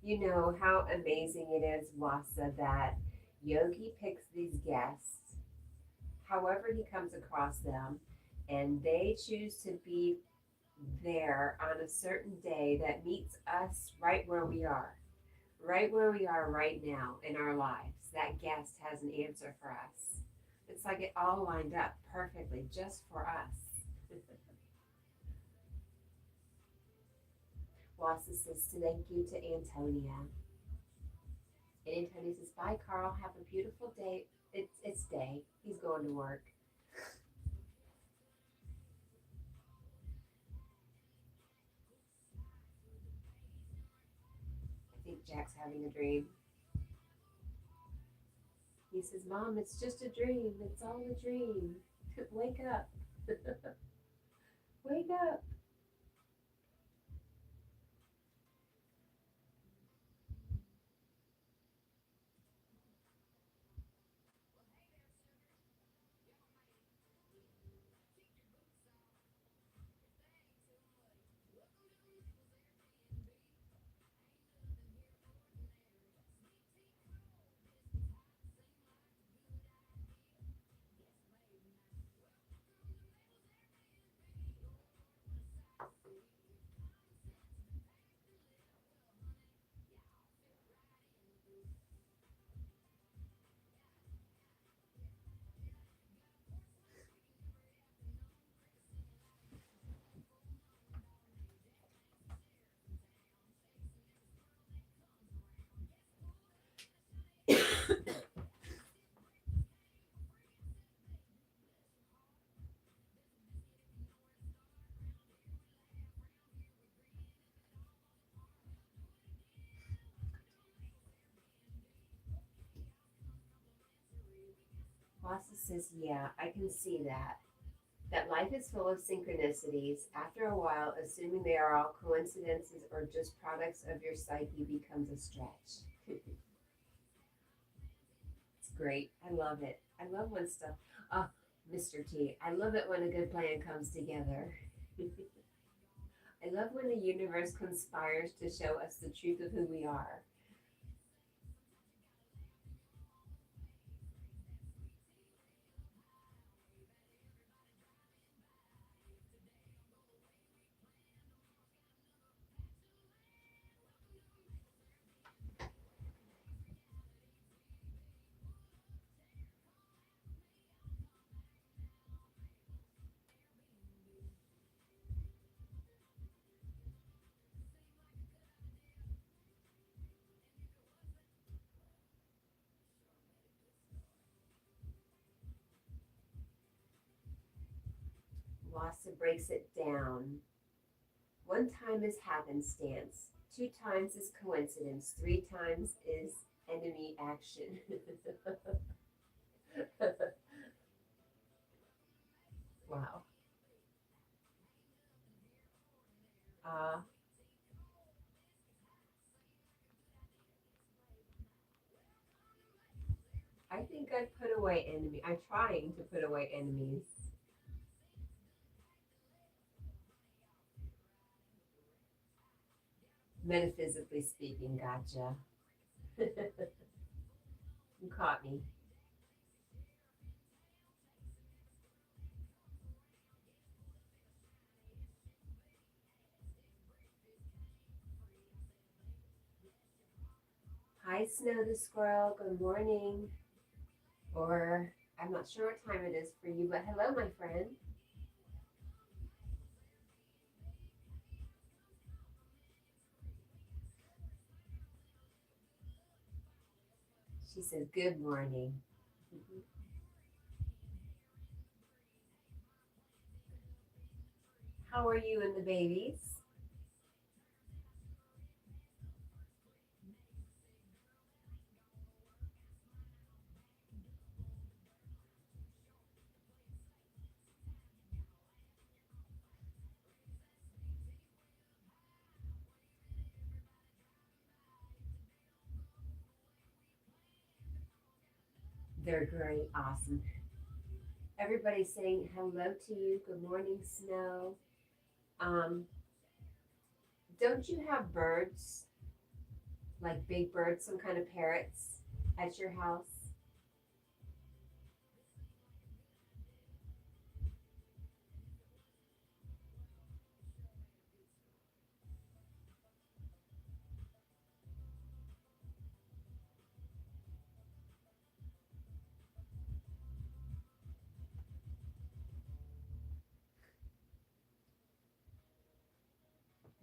You know how amazing it is, Wasa, that Yogi picks these guests, however he comes across them, and they choose to be there on a certain day that meets us right where we are right now in our lives. That guest has an answer for us. It's like it all lined up perfectly just for us. Wasa says thank you to Antonia. And Antonia says, bye, Carl. Have a beautiful day. It's day. He's going to work. I think Jack's having a dream. He says, Mom, it's just a dream. It's all a dream. Wake up. Wake up. Wasa says, yeah, I can see that. That life is full of synchronicities. After a while, assuming they are all coincidences or just products of your psyche becomes a stretch. It's great. I love it. I love when stuff. Oh, Mr. T. I love it when a good plan comes together. I love when the universe conspires to show us the truth of who we are. YASSS breaks it down. 1 time is happenstance. 2 times is coincidence. 3 times is enemy action. Wow. Uh, I think I've put away enemy. I'm trying to put away enemies. Metaphysically speaking, gotcha. You caught me. Hi, Snow the Squirrel. Good morning. Or I'm not sure what time it is for you, but hello, my friend. She says, good morning. How are you and the babies? They're great, awesome. Everybody's saying hello to you. Good morning, Snow. Um, don't you have birds, like big birds, some kind of parrots at your house?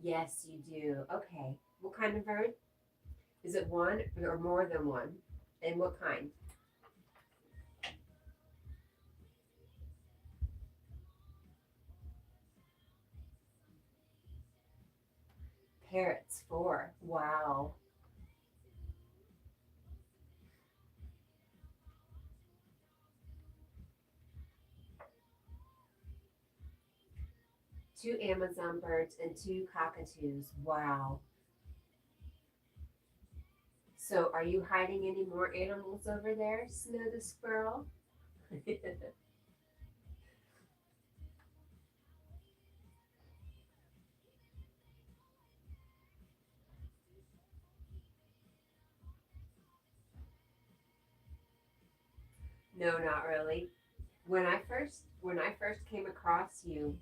Yes, you do. Okay. What kind of bird? Is it one or more than one? And what kind? Parrots, 4. Wow. 2 Amazon birds and 2 cockatoos. Wow. So are you hiding any more animals over there, Snow the squirrel? No, not really. When I first came across you,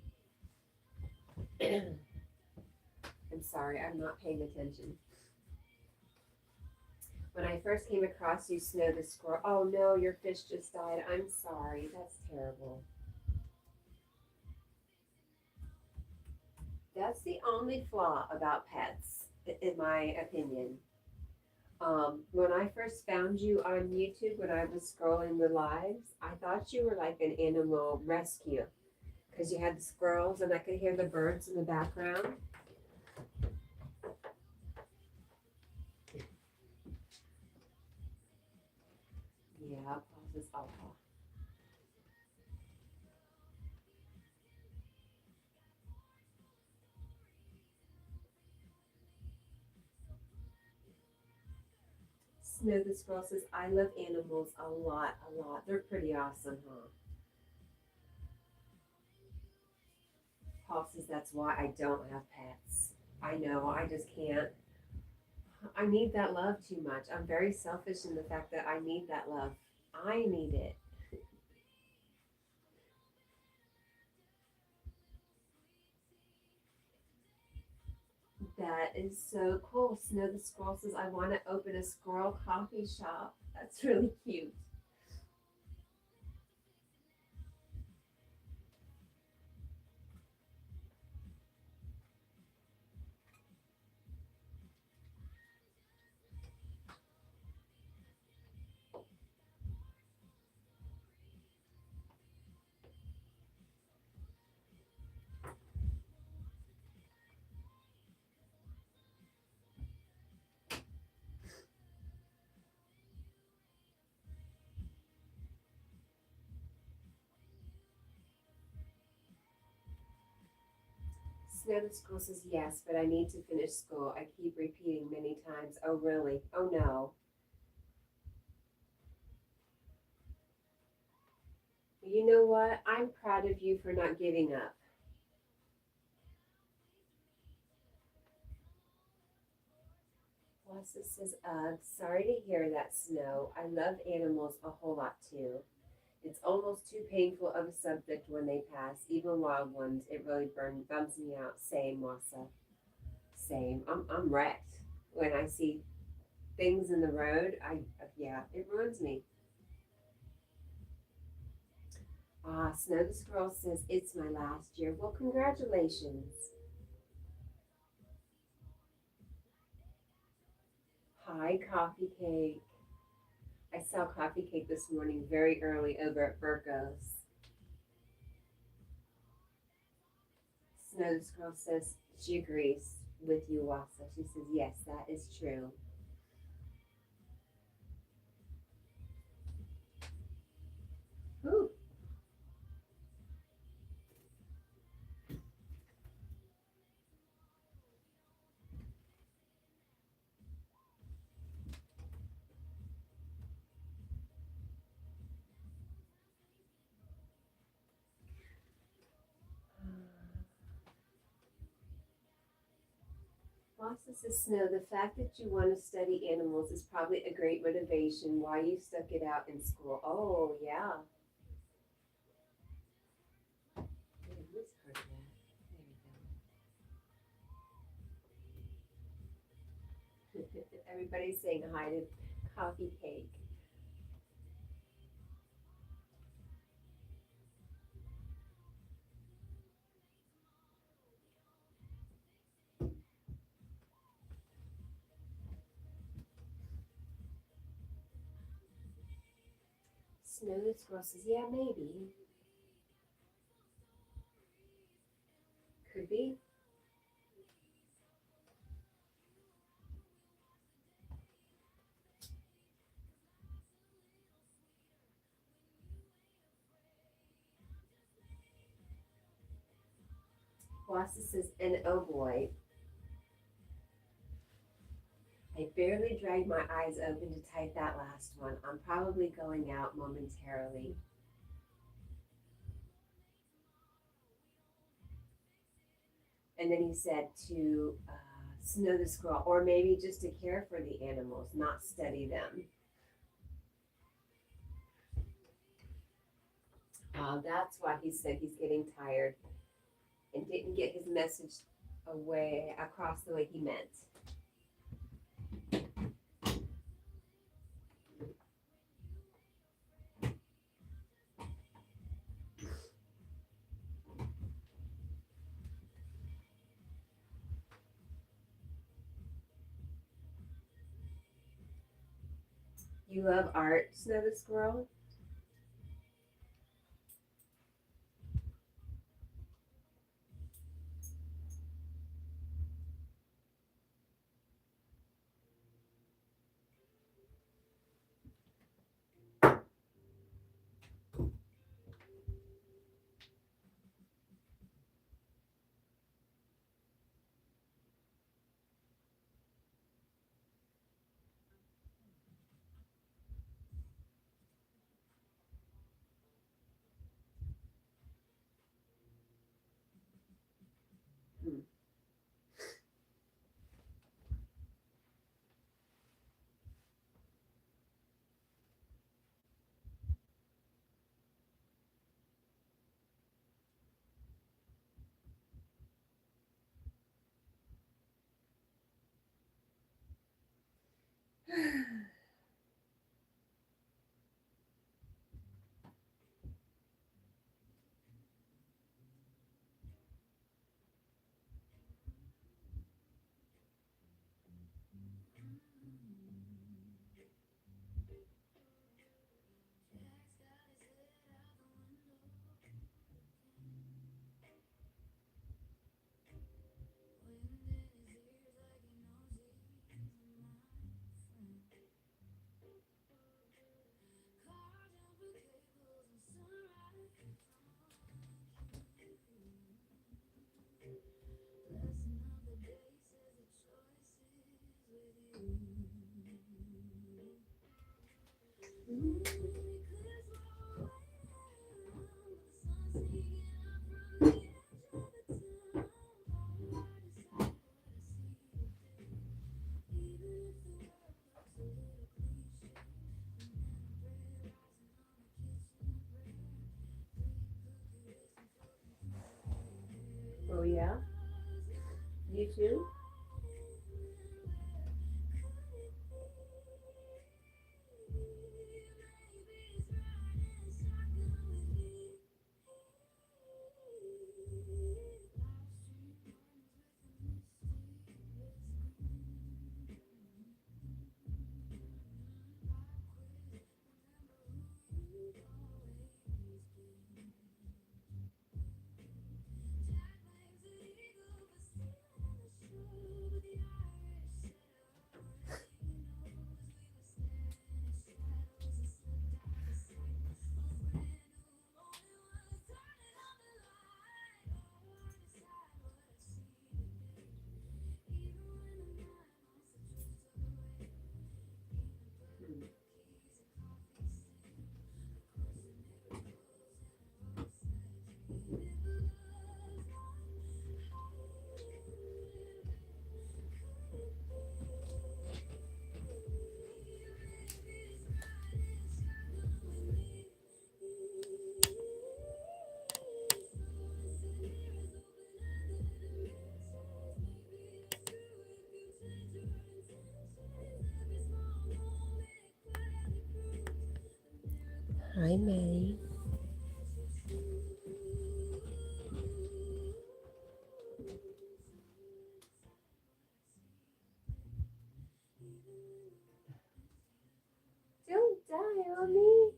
I'm sorry, I'm not paying attention. When I first came across you, Snow the squirrel, oh no, your fish just died. I'm sorry. That's terrible. That's the only flaw about pets, in my opinion. When I first found you on YouTube, when I was scrolling the lives, I thought you were like an animal rescue because you had the squirrels and I could hear the birds in the background. Yeah, this is awful. Snow the squirrel says, I love animals a lot, a lot. They're pretty awesome, huh? Paul says, that's why I don't have pets. I know, I just can't. I need that love too much. I'm very selfish in the fact that I need that love. I need it. That is so cool. Snow the squirrel says, I want to open a squirrel coffee shop. That's really cute. Snow the Squirrel says yes, but I need to finish school. I keep repeating many times. Oh, really? Oh, no. You know what? I'm proud of you for not giving up. Wassa says, ugh, sorry to hear that, Snow. I love animals a whole lot too. It's almost too painful of a subject when they pass, even wild ones. It really bums me out. Same, Wassa. Same. I'm wrecked when I see things in the road. Yeah, it ruins me. Ah, Snow the Squirrel says it's my last year. Well, congratulations. Hi, Coffee Cake. I saw Coffee Cake this morning very early over at Burgos. Snow the Squirrel says she agrees with you, Wassa. She says, yes, that is true. Ooh. Wassa says, Snow, the fact that you want to study animals is probably a great motivation why you stuck it out in school. Oh, yeah. Everybody's saying hi to Coffee Cake. Snow the Squirrel says, yeah, maybe. Could be. Wassa says, and oh boy, I barely dragged my eyes open to type that last one. I'm probably going out momentarily. And then he said to Snow the Squirrel, or maybe just to care for the animals, not study them. That's why he said he's getting tired and didn't get his message away across the way he meant. You love art, Snow the Squirrel? too? Hi, May. Don't die on me.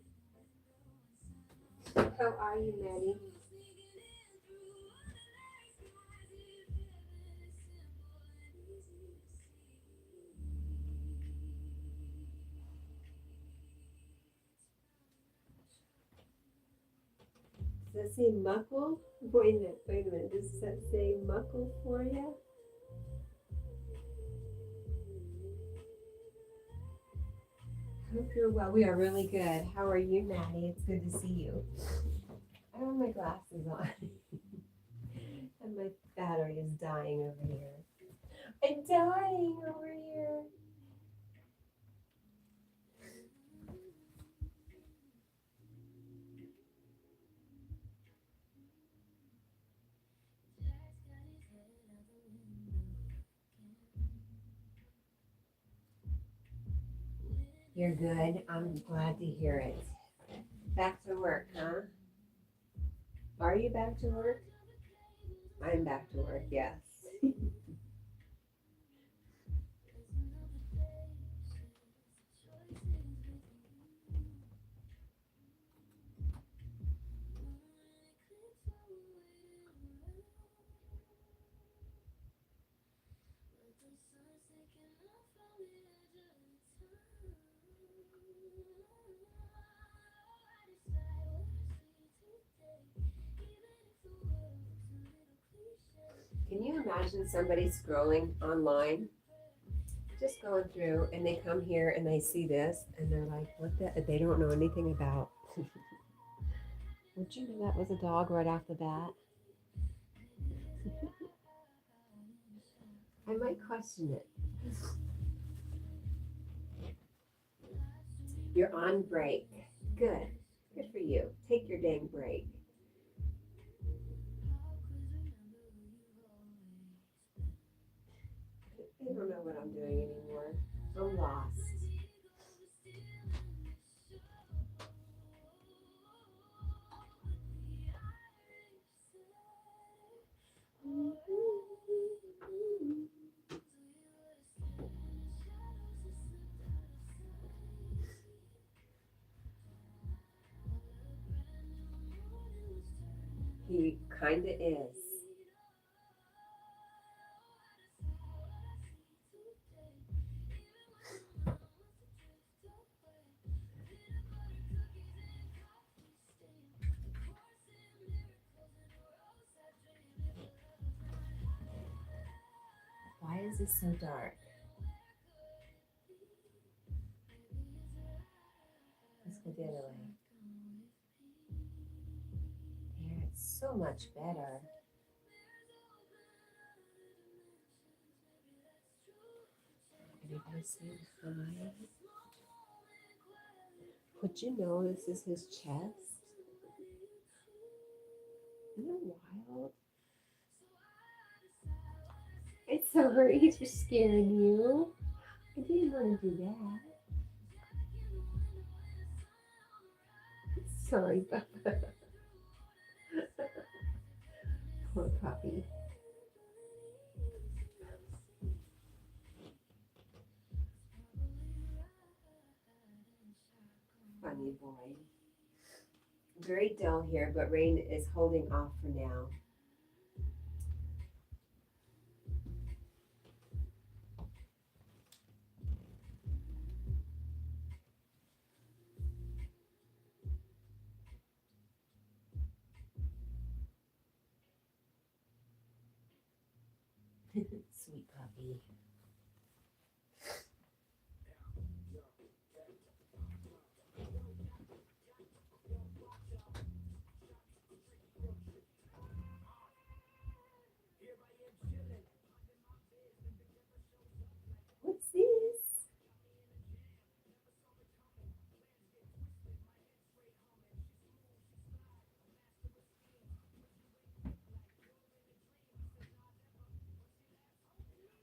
How are you, Maddie? Does that say muckle? Wait a minute. Does that say muckle for you? Hope you're well. We are really good. How are you, Maddie? It's good to see you. I have my glasses on. And my battery is dying over here. I'm dying over here. You're good. I'm glad to hear it. Back to work, huh? Are you back to work? I'm back to work, yes. Can you imagine somebody scrolling online, just going through, and they come here and they see this, and they're like, what the, they don't know anything about. Would you know that was a dog right off the bat? I might question it. You're on break. Good. Good for you. Take your dang break. I don't know what I'm doing anymore. I'm lost. He kinda is. Why is this so dark? Let's go the other way. There, it's so much better. Everybody say hi. Would you know this is his chest? Isn't it wild? It's Sorry for scaring you. I didn't want to do that. Sorry, Bubba. Poor puppy. Funny boy. Very dull here, but rain is holding off for now. Sweet puppy. What's this?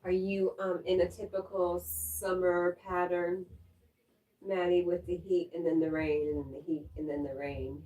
Are you in a typical summer pattern, Maddie, with the heat and then the rain and the heat and then the rain?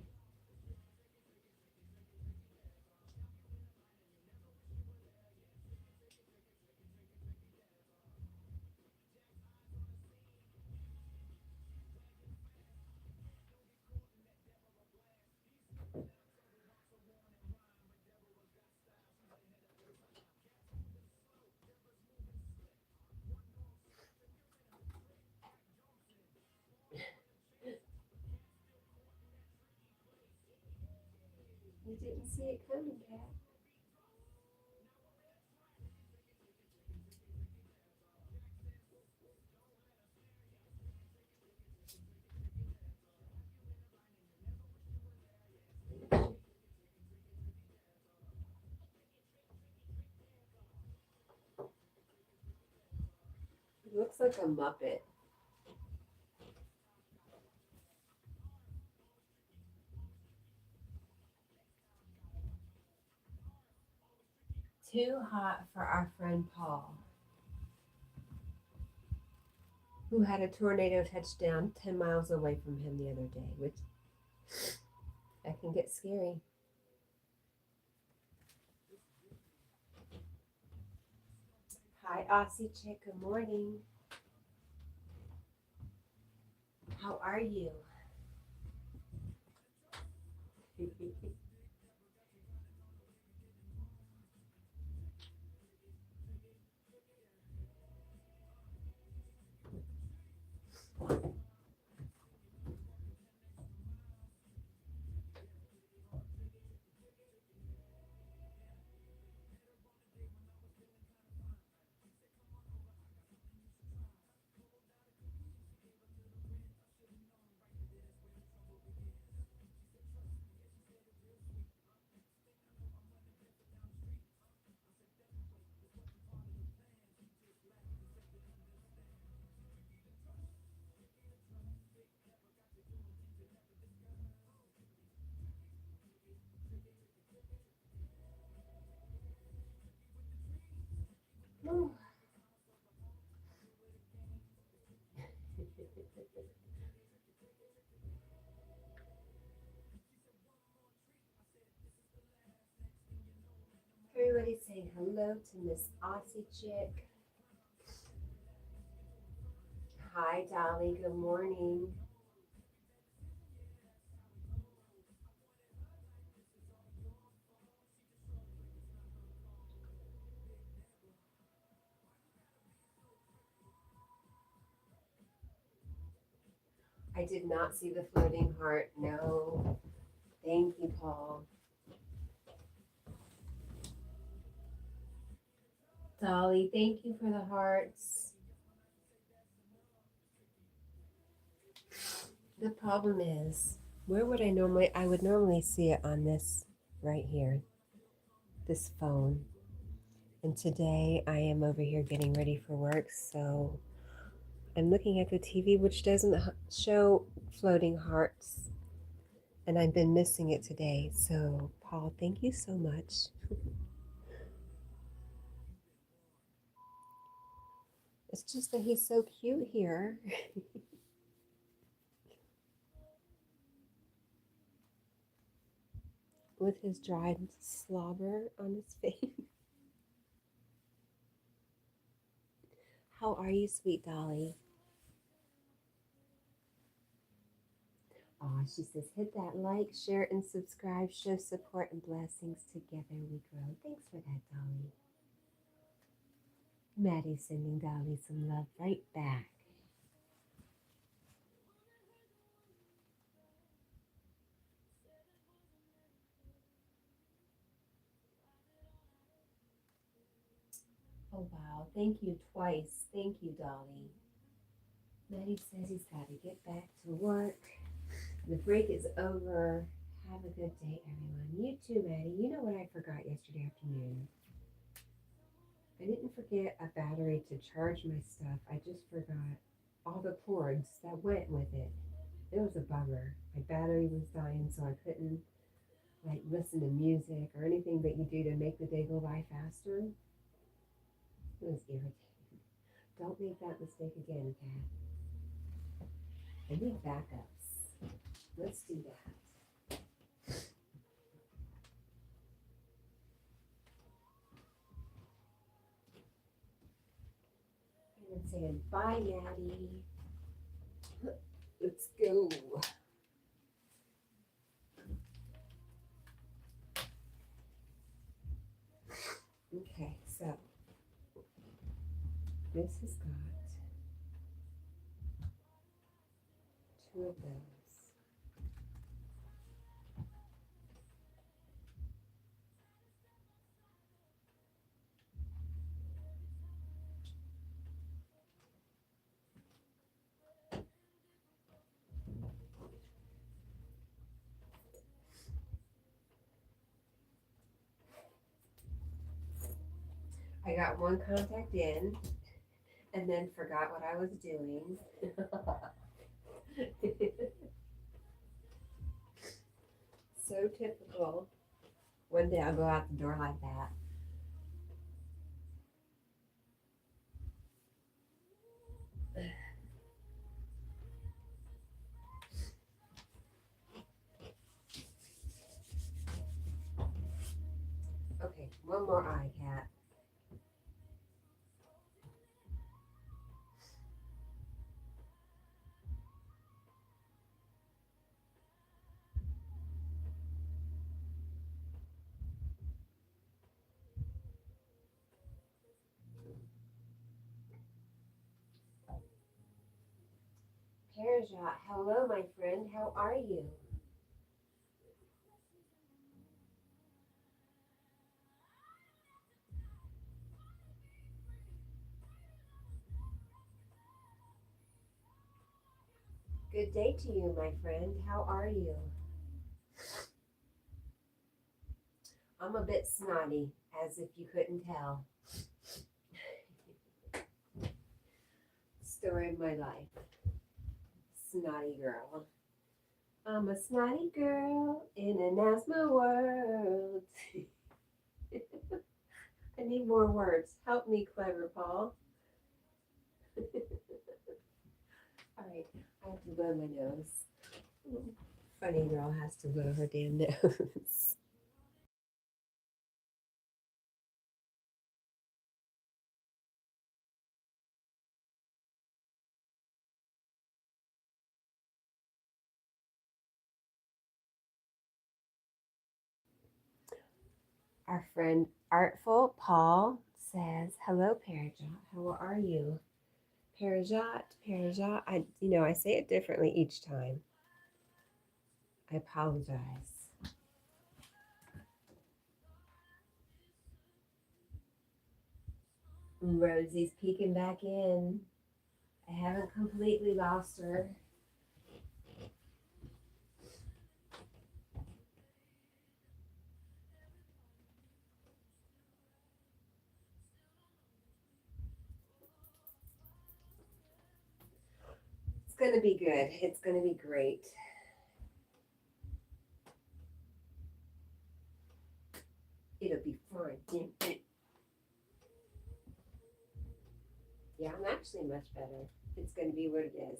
You didn't see it coming, Cat. It looks like a Muppet. Too hot for our friend Paul, who had a tornado touchdown 10 miles away from him the other day, which that can get scary. Hi, Aussie chick. Good morning. How are you? Everybody saying hello to Miss Aussie chick. Hi, Dolly. Good morning. I did not see the floating heart. No. Thank you, Paul. Dolly, thank you for the hearts. The problem is, where would I would normally see it on this right here, this phone. And today I am over here getting ready for work, so I'm looking at the TV, which doesn't show floating hearts. And I've been missing it today. So, Paul, thank you so much. It's just that he's so cute here. With his dried slobber on his face. How are you, sweet Dolly? Oh, she says, hit that like, share, and subscribe. Show support and blessings. Together we grow. Thanks for that, Dolly. Maddie's sending Dolly some love right back. Oh, wow. Thank you twice. Thank you, Dolly. Maddie says he's got to get back to work. The break is over. Have a good day, everyone. You too, Maddie. You know what I forgot yesterday afternoon? I didn't forget a battery to charge my stuff. I just forgot all the cords that went with it. It was a bummer. My battery was dying, so I couldn't like listen to music or anything that you do to make the day go by faster. It was irritating. Don't make that mistake again, Kat. I need backups. Let's do that. And saying bye, Maddie. Let's go. Okay, so this has got 2 of those. I got 1 contact in and then forgot what I was doing. So typical. One day I'll go out the door like that. Okay, one more eye, Cat. Parajat, hello, my friend. How are you? Good day to you, my friend. How are you? I'm a bit snotty, as if you couldn't tell. Story of my life. Snotty girl. I'm a snotty girl in an asthma world. I need more words. Help me, clever Paul. All right, I have to blow my nose. Funny girl has to blow her damn nose. Our friend Artful Paul says, hello, Parajat. How are you? Parajat, Parajat. I say it differently each time. I apologize. Rosie's peeking back in. I haven't completely lost her. It's going to be good. It's going to be great. It'll be fun. Yeah, I'm actually much better. It's going to be what it is.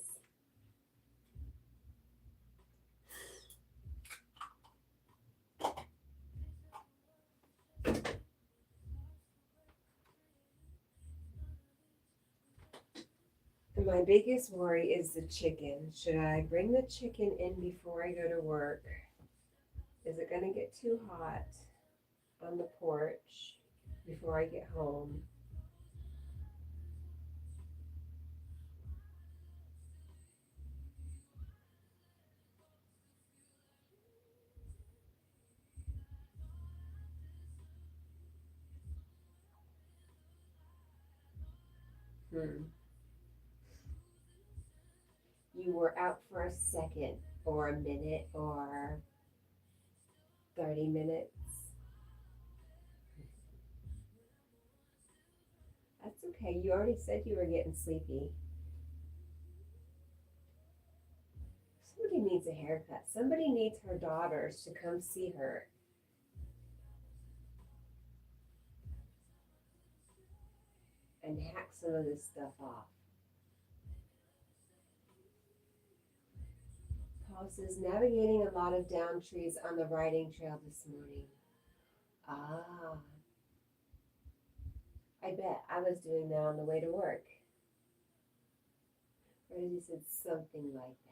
And my biggest worry is the chicken. Should I bring the chicken in before I go to work? Is it going to get too hot on the porch before I get home? Hmm. You were out for a second or a minute or 30 minutes. That's okay. You already said you were getting sleepy. Somebody needs a haircut. Somebody needs her daughters to come see her and hack some of this stuff off. Paul says, navigating a lot of down trees on the riding trail this morning. Ah, I bet I was doing that on the way to work. Rosie said something like that.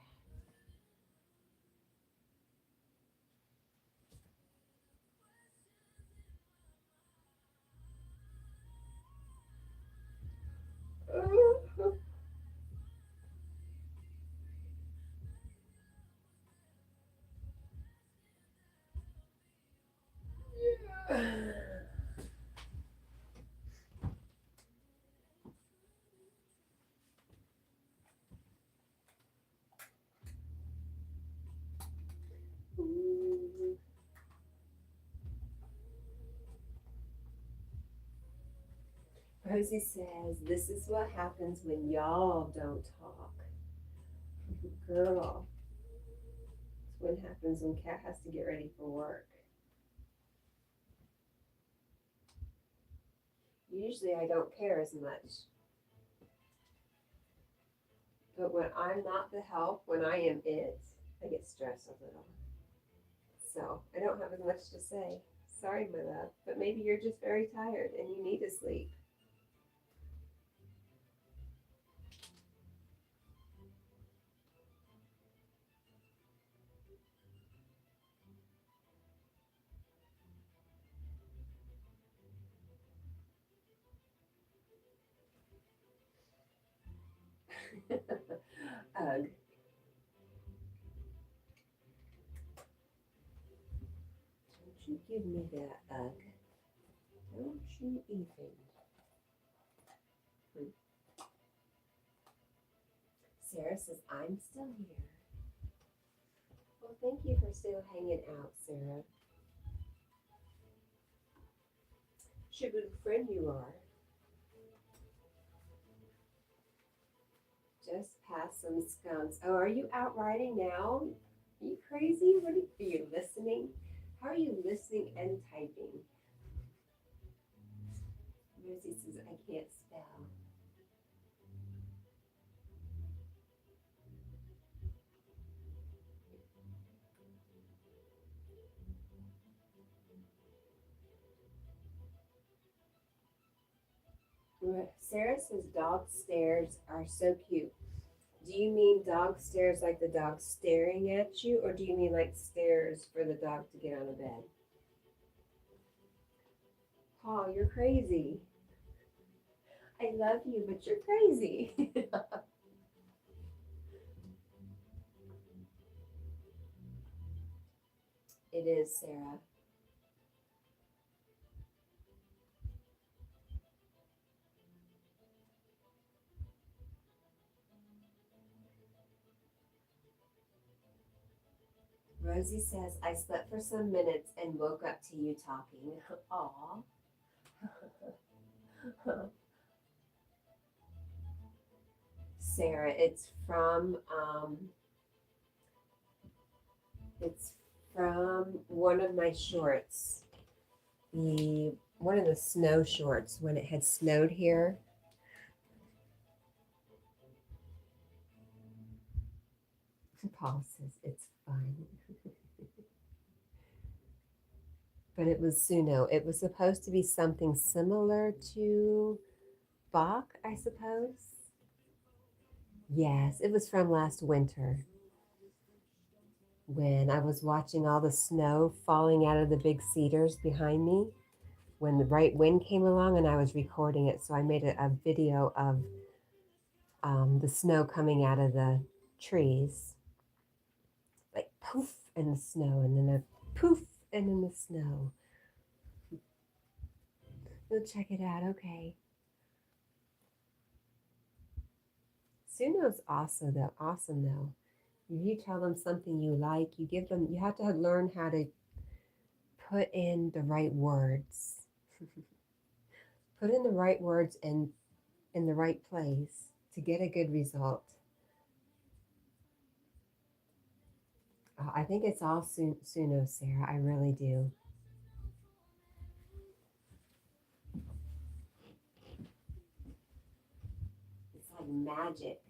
Rosie says, this is what happens when y'all don't talk. Girl, it's what happens when Cat has to get ready for work. Usually I don't care as much. But when I'm not the help, when I am it, I get stressed a little. So I don't have as much to say. Sorry, my love, but maybe you're just very tired and you need to sleep. Ugh. Don't you give me that, ugh. Don't you even. Sarah says, I'm still here. Well, thank you for still hanging out, Sarah. What a friend you are. Just past some skunks. Oh, are you out riding now? Are you crazy? What are you listening? How are you listening and typing? Rosie says, I can't spell. Sarah says dog stares are so cute. Do you mean dog stares like the dog staring at you, or do you mean like stairs for the dog to get out of bed? Paul, you're crazy. I love you, but you're crazy. It is, Sarah. Rosie says, I slept for some minutes and woke up to you talking. Aw. Sarah, it's from one of my shorts. One of the snow shorts when it had snowed here. Paul says it's fun. But it was Suno. It was supposed to be something similar to Bach, I suppose. Yes, it was from last winter when I was watching all the snow falling out of the big cedars behind me when the right wind came along and I was recording it. So I made a video of the snow coming out of the trees, like poof in the snow, and then a poof and in the snow. You'll check it out, okay. Suno's also though, awesome though. If you tell them something you like, you give them, you have to learn how to put in the right words. Put in the right words in the right place to get a good result. I think it's all Suno, Sarah. I really do. It's like magic.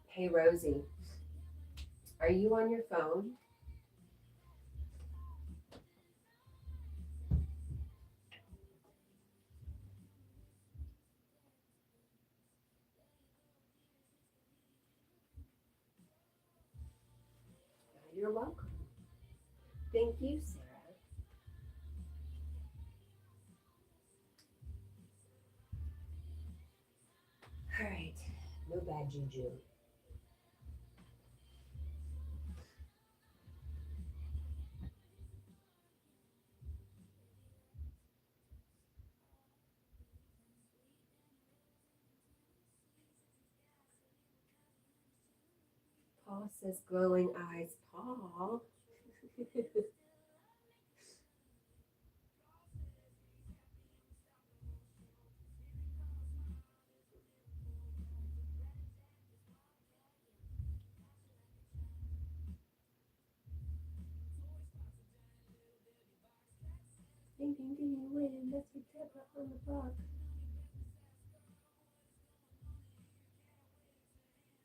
Hey, Rosie, are you on your phone? You're welcome. Thank you, Sarah. All right, no bad juju. Paul says glowing eyes. Paul. Ding, ding, ding, win. That's with Deborah on the block.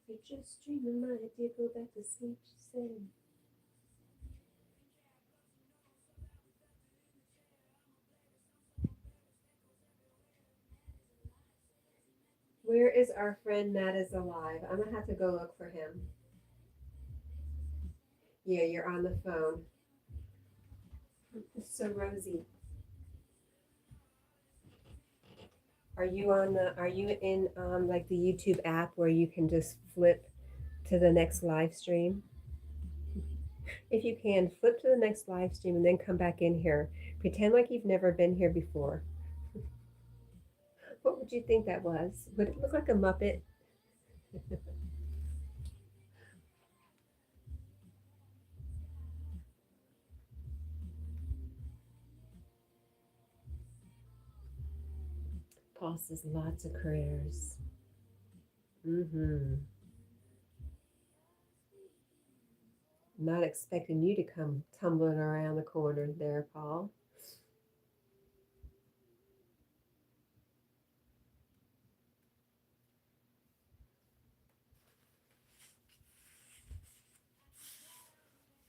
You're just dreaming, my dear. Go back to sleep, she said. Where is our friend Matt is alive? I'm gonna have to go look for him. Yeah, you're on the phone. So Rosie, are you in like the YouTube app where you can just flip to the next live stream? If you can, flip to the next live stream and then come back in here. Pretend like you've never been here before. What would you think that was? Would it look like a Muppet? Paul says lots of critters. Mm-hmm. Not expecting you to come tumbling around the corner there, Paul.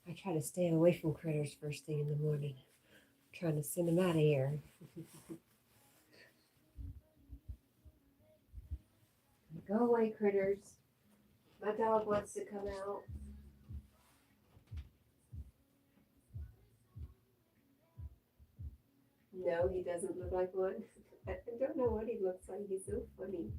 I try to stay away from critters first thing in the morning. I'm trying to send them out of here. Go away, critters. My dog wants to come out. No, he doesn't look like one. I don't know what he looks like. He's so funny.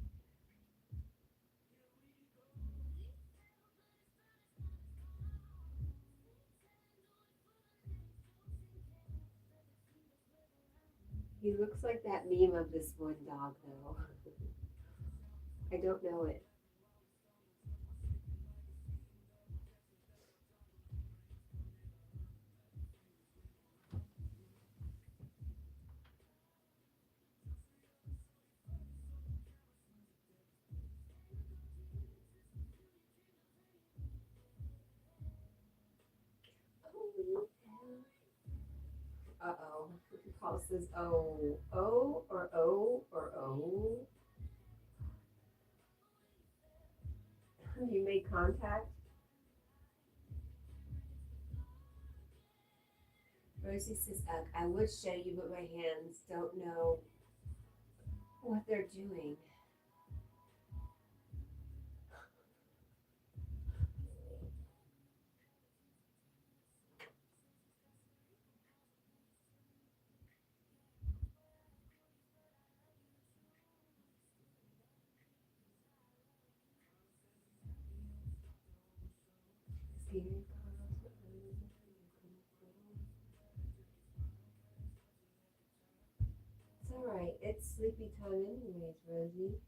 He looks like that meme of this one dog, though. I don't know it. Uh-oh. Paul says oh. Oh or oh or oh. You made contact? Rosie says, ugh, I would show you, but my hands don't know what they're doing. It's all right. It's sleepy time anyways, Rosie.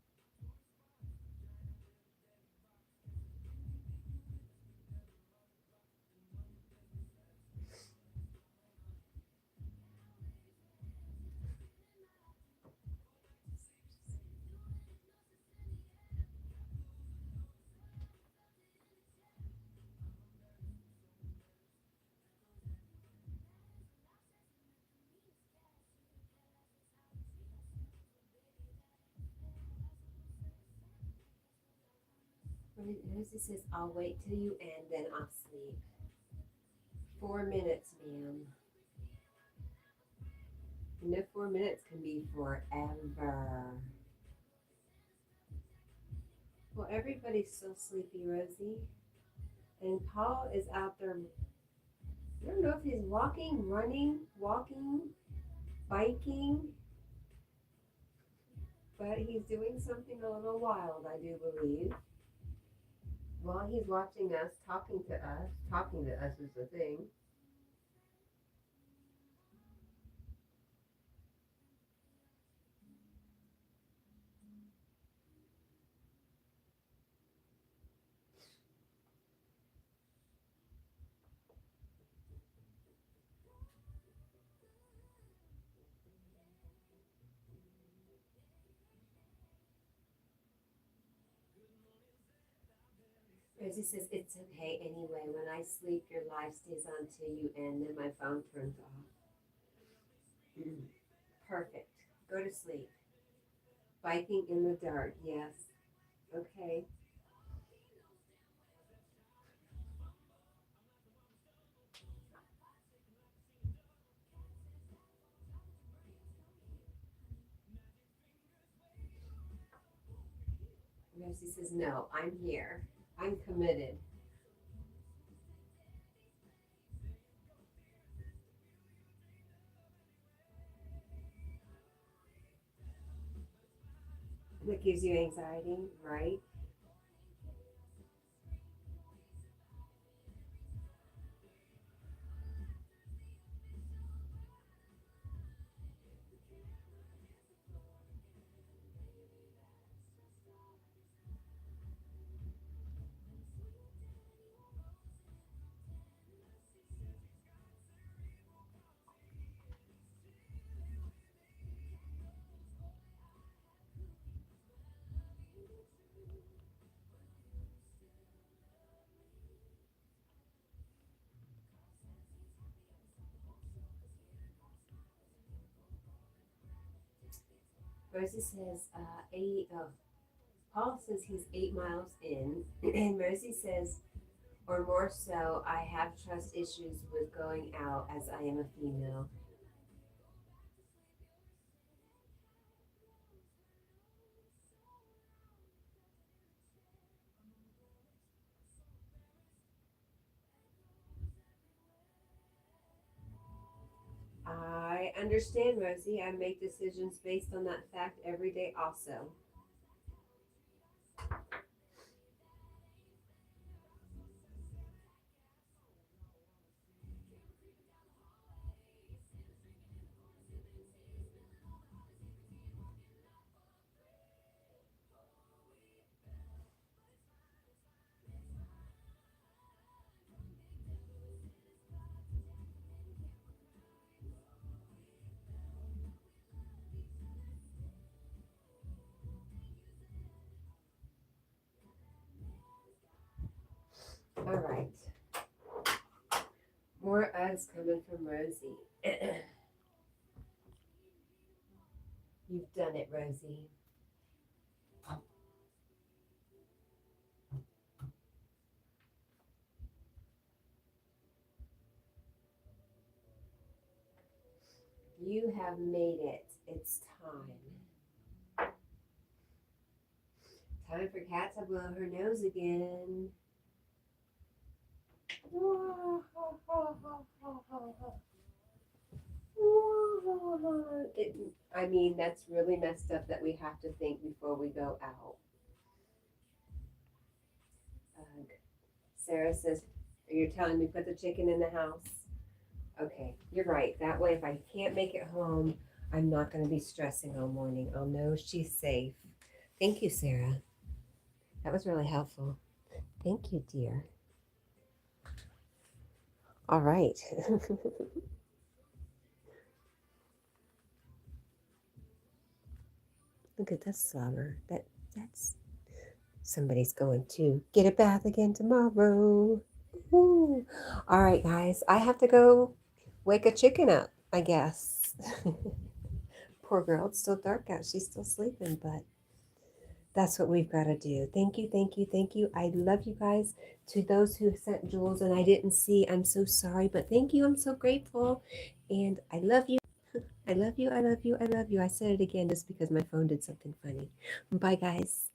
Rosie says, I'll wait till you end, then I'll sleep. 4 minutes, ma'am. You know, 4 minutes can be forever. Well, everybody's so sleepy, Rosie. And Paul is out there. I don't know if he's walking, running, walking, biking, but he's doing something a little wild, I do believe. While he's watching us, talking to us. Talking to us is the thing. Rosie says, it's okay anyway. When I sleep, your live stays on till you end, then my phone turns off. Perfect. Go to sleep. Biking in the dark, yes. Okay. Rosie says, no, I'm here. I'm committed. That gives you anxiety, right? Rosie says, Paul says he's 8 miles in, and Rosie says, or more so, I have trust issues with going out as I am a female. I understand, Rosie. I make decisions based on that fact every day, also. All right. More uggs coming from Rosie. You've done it, Rosie. You have made it. It's time. Time for Cat to blow her nose again. I mean, that's really messed up that we have to think before we go out. Sarah says, you're telling me put the chicken in the house? Okay, you're right. That way, if I can't make it home, I'm not going to be stressing all morning. I'll know she's safe. Thank you, Sarah. That was really helpful. Thank you, dear. All right. Look at this summer. That's somebody's going to get a bath again tomorrow. Ooh. All right, guys. I have to go wake a chicken up, I guess. Poor girl. It's still dark out. She's still sleeping, but that's what we've got to do. Thank you, thank you, thank you. I love you guys. To those who sent jewels and I didn't see, I'm so sorry, but thank you. I'm so grateful. And I love you. I love you. I love you. I love you. I said it again just because my phone did something funny. Bye, guys.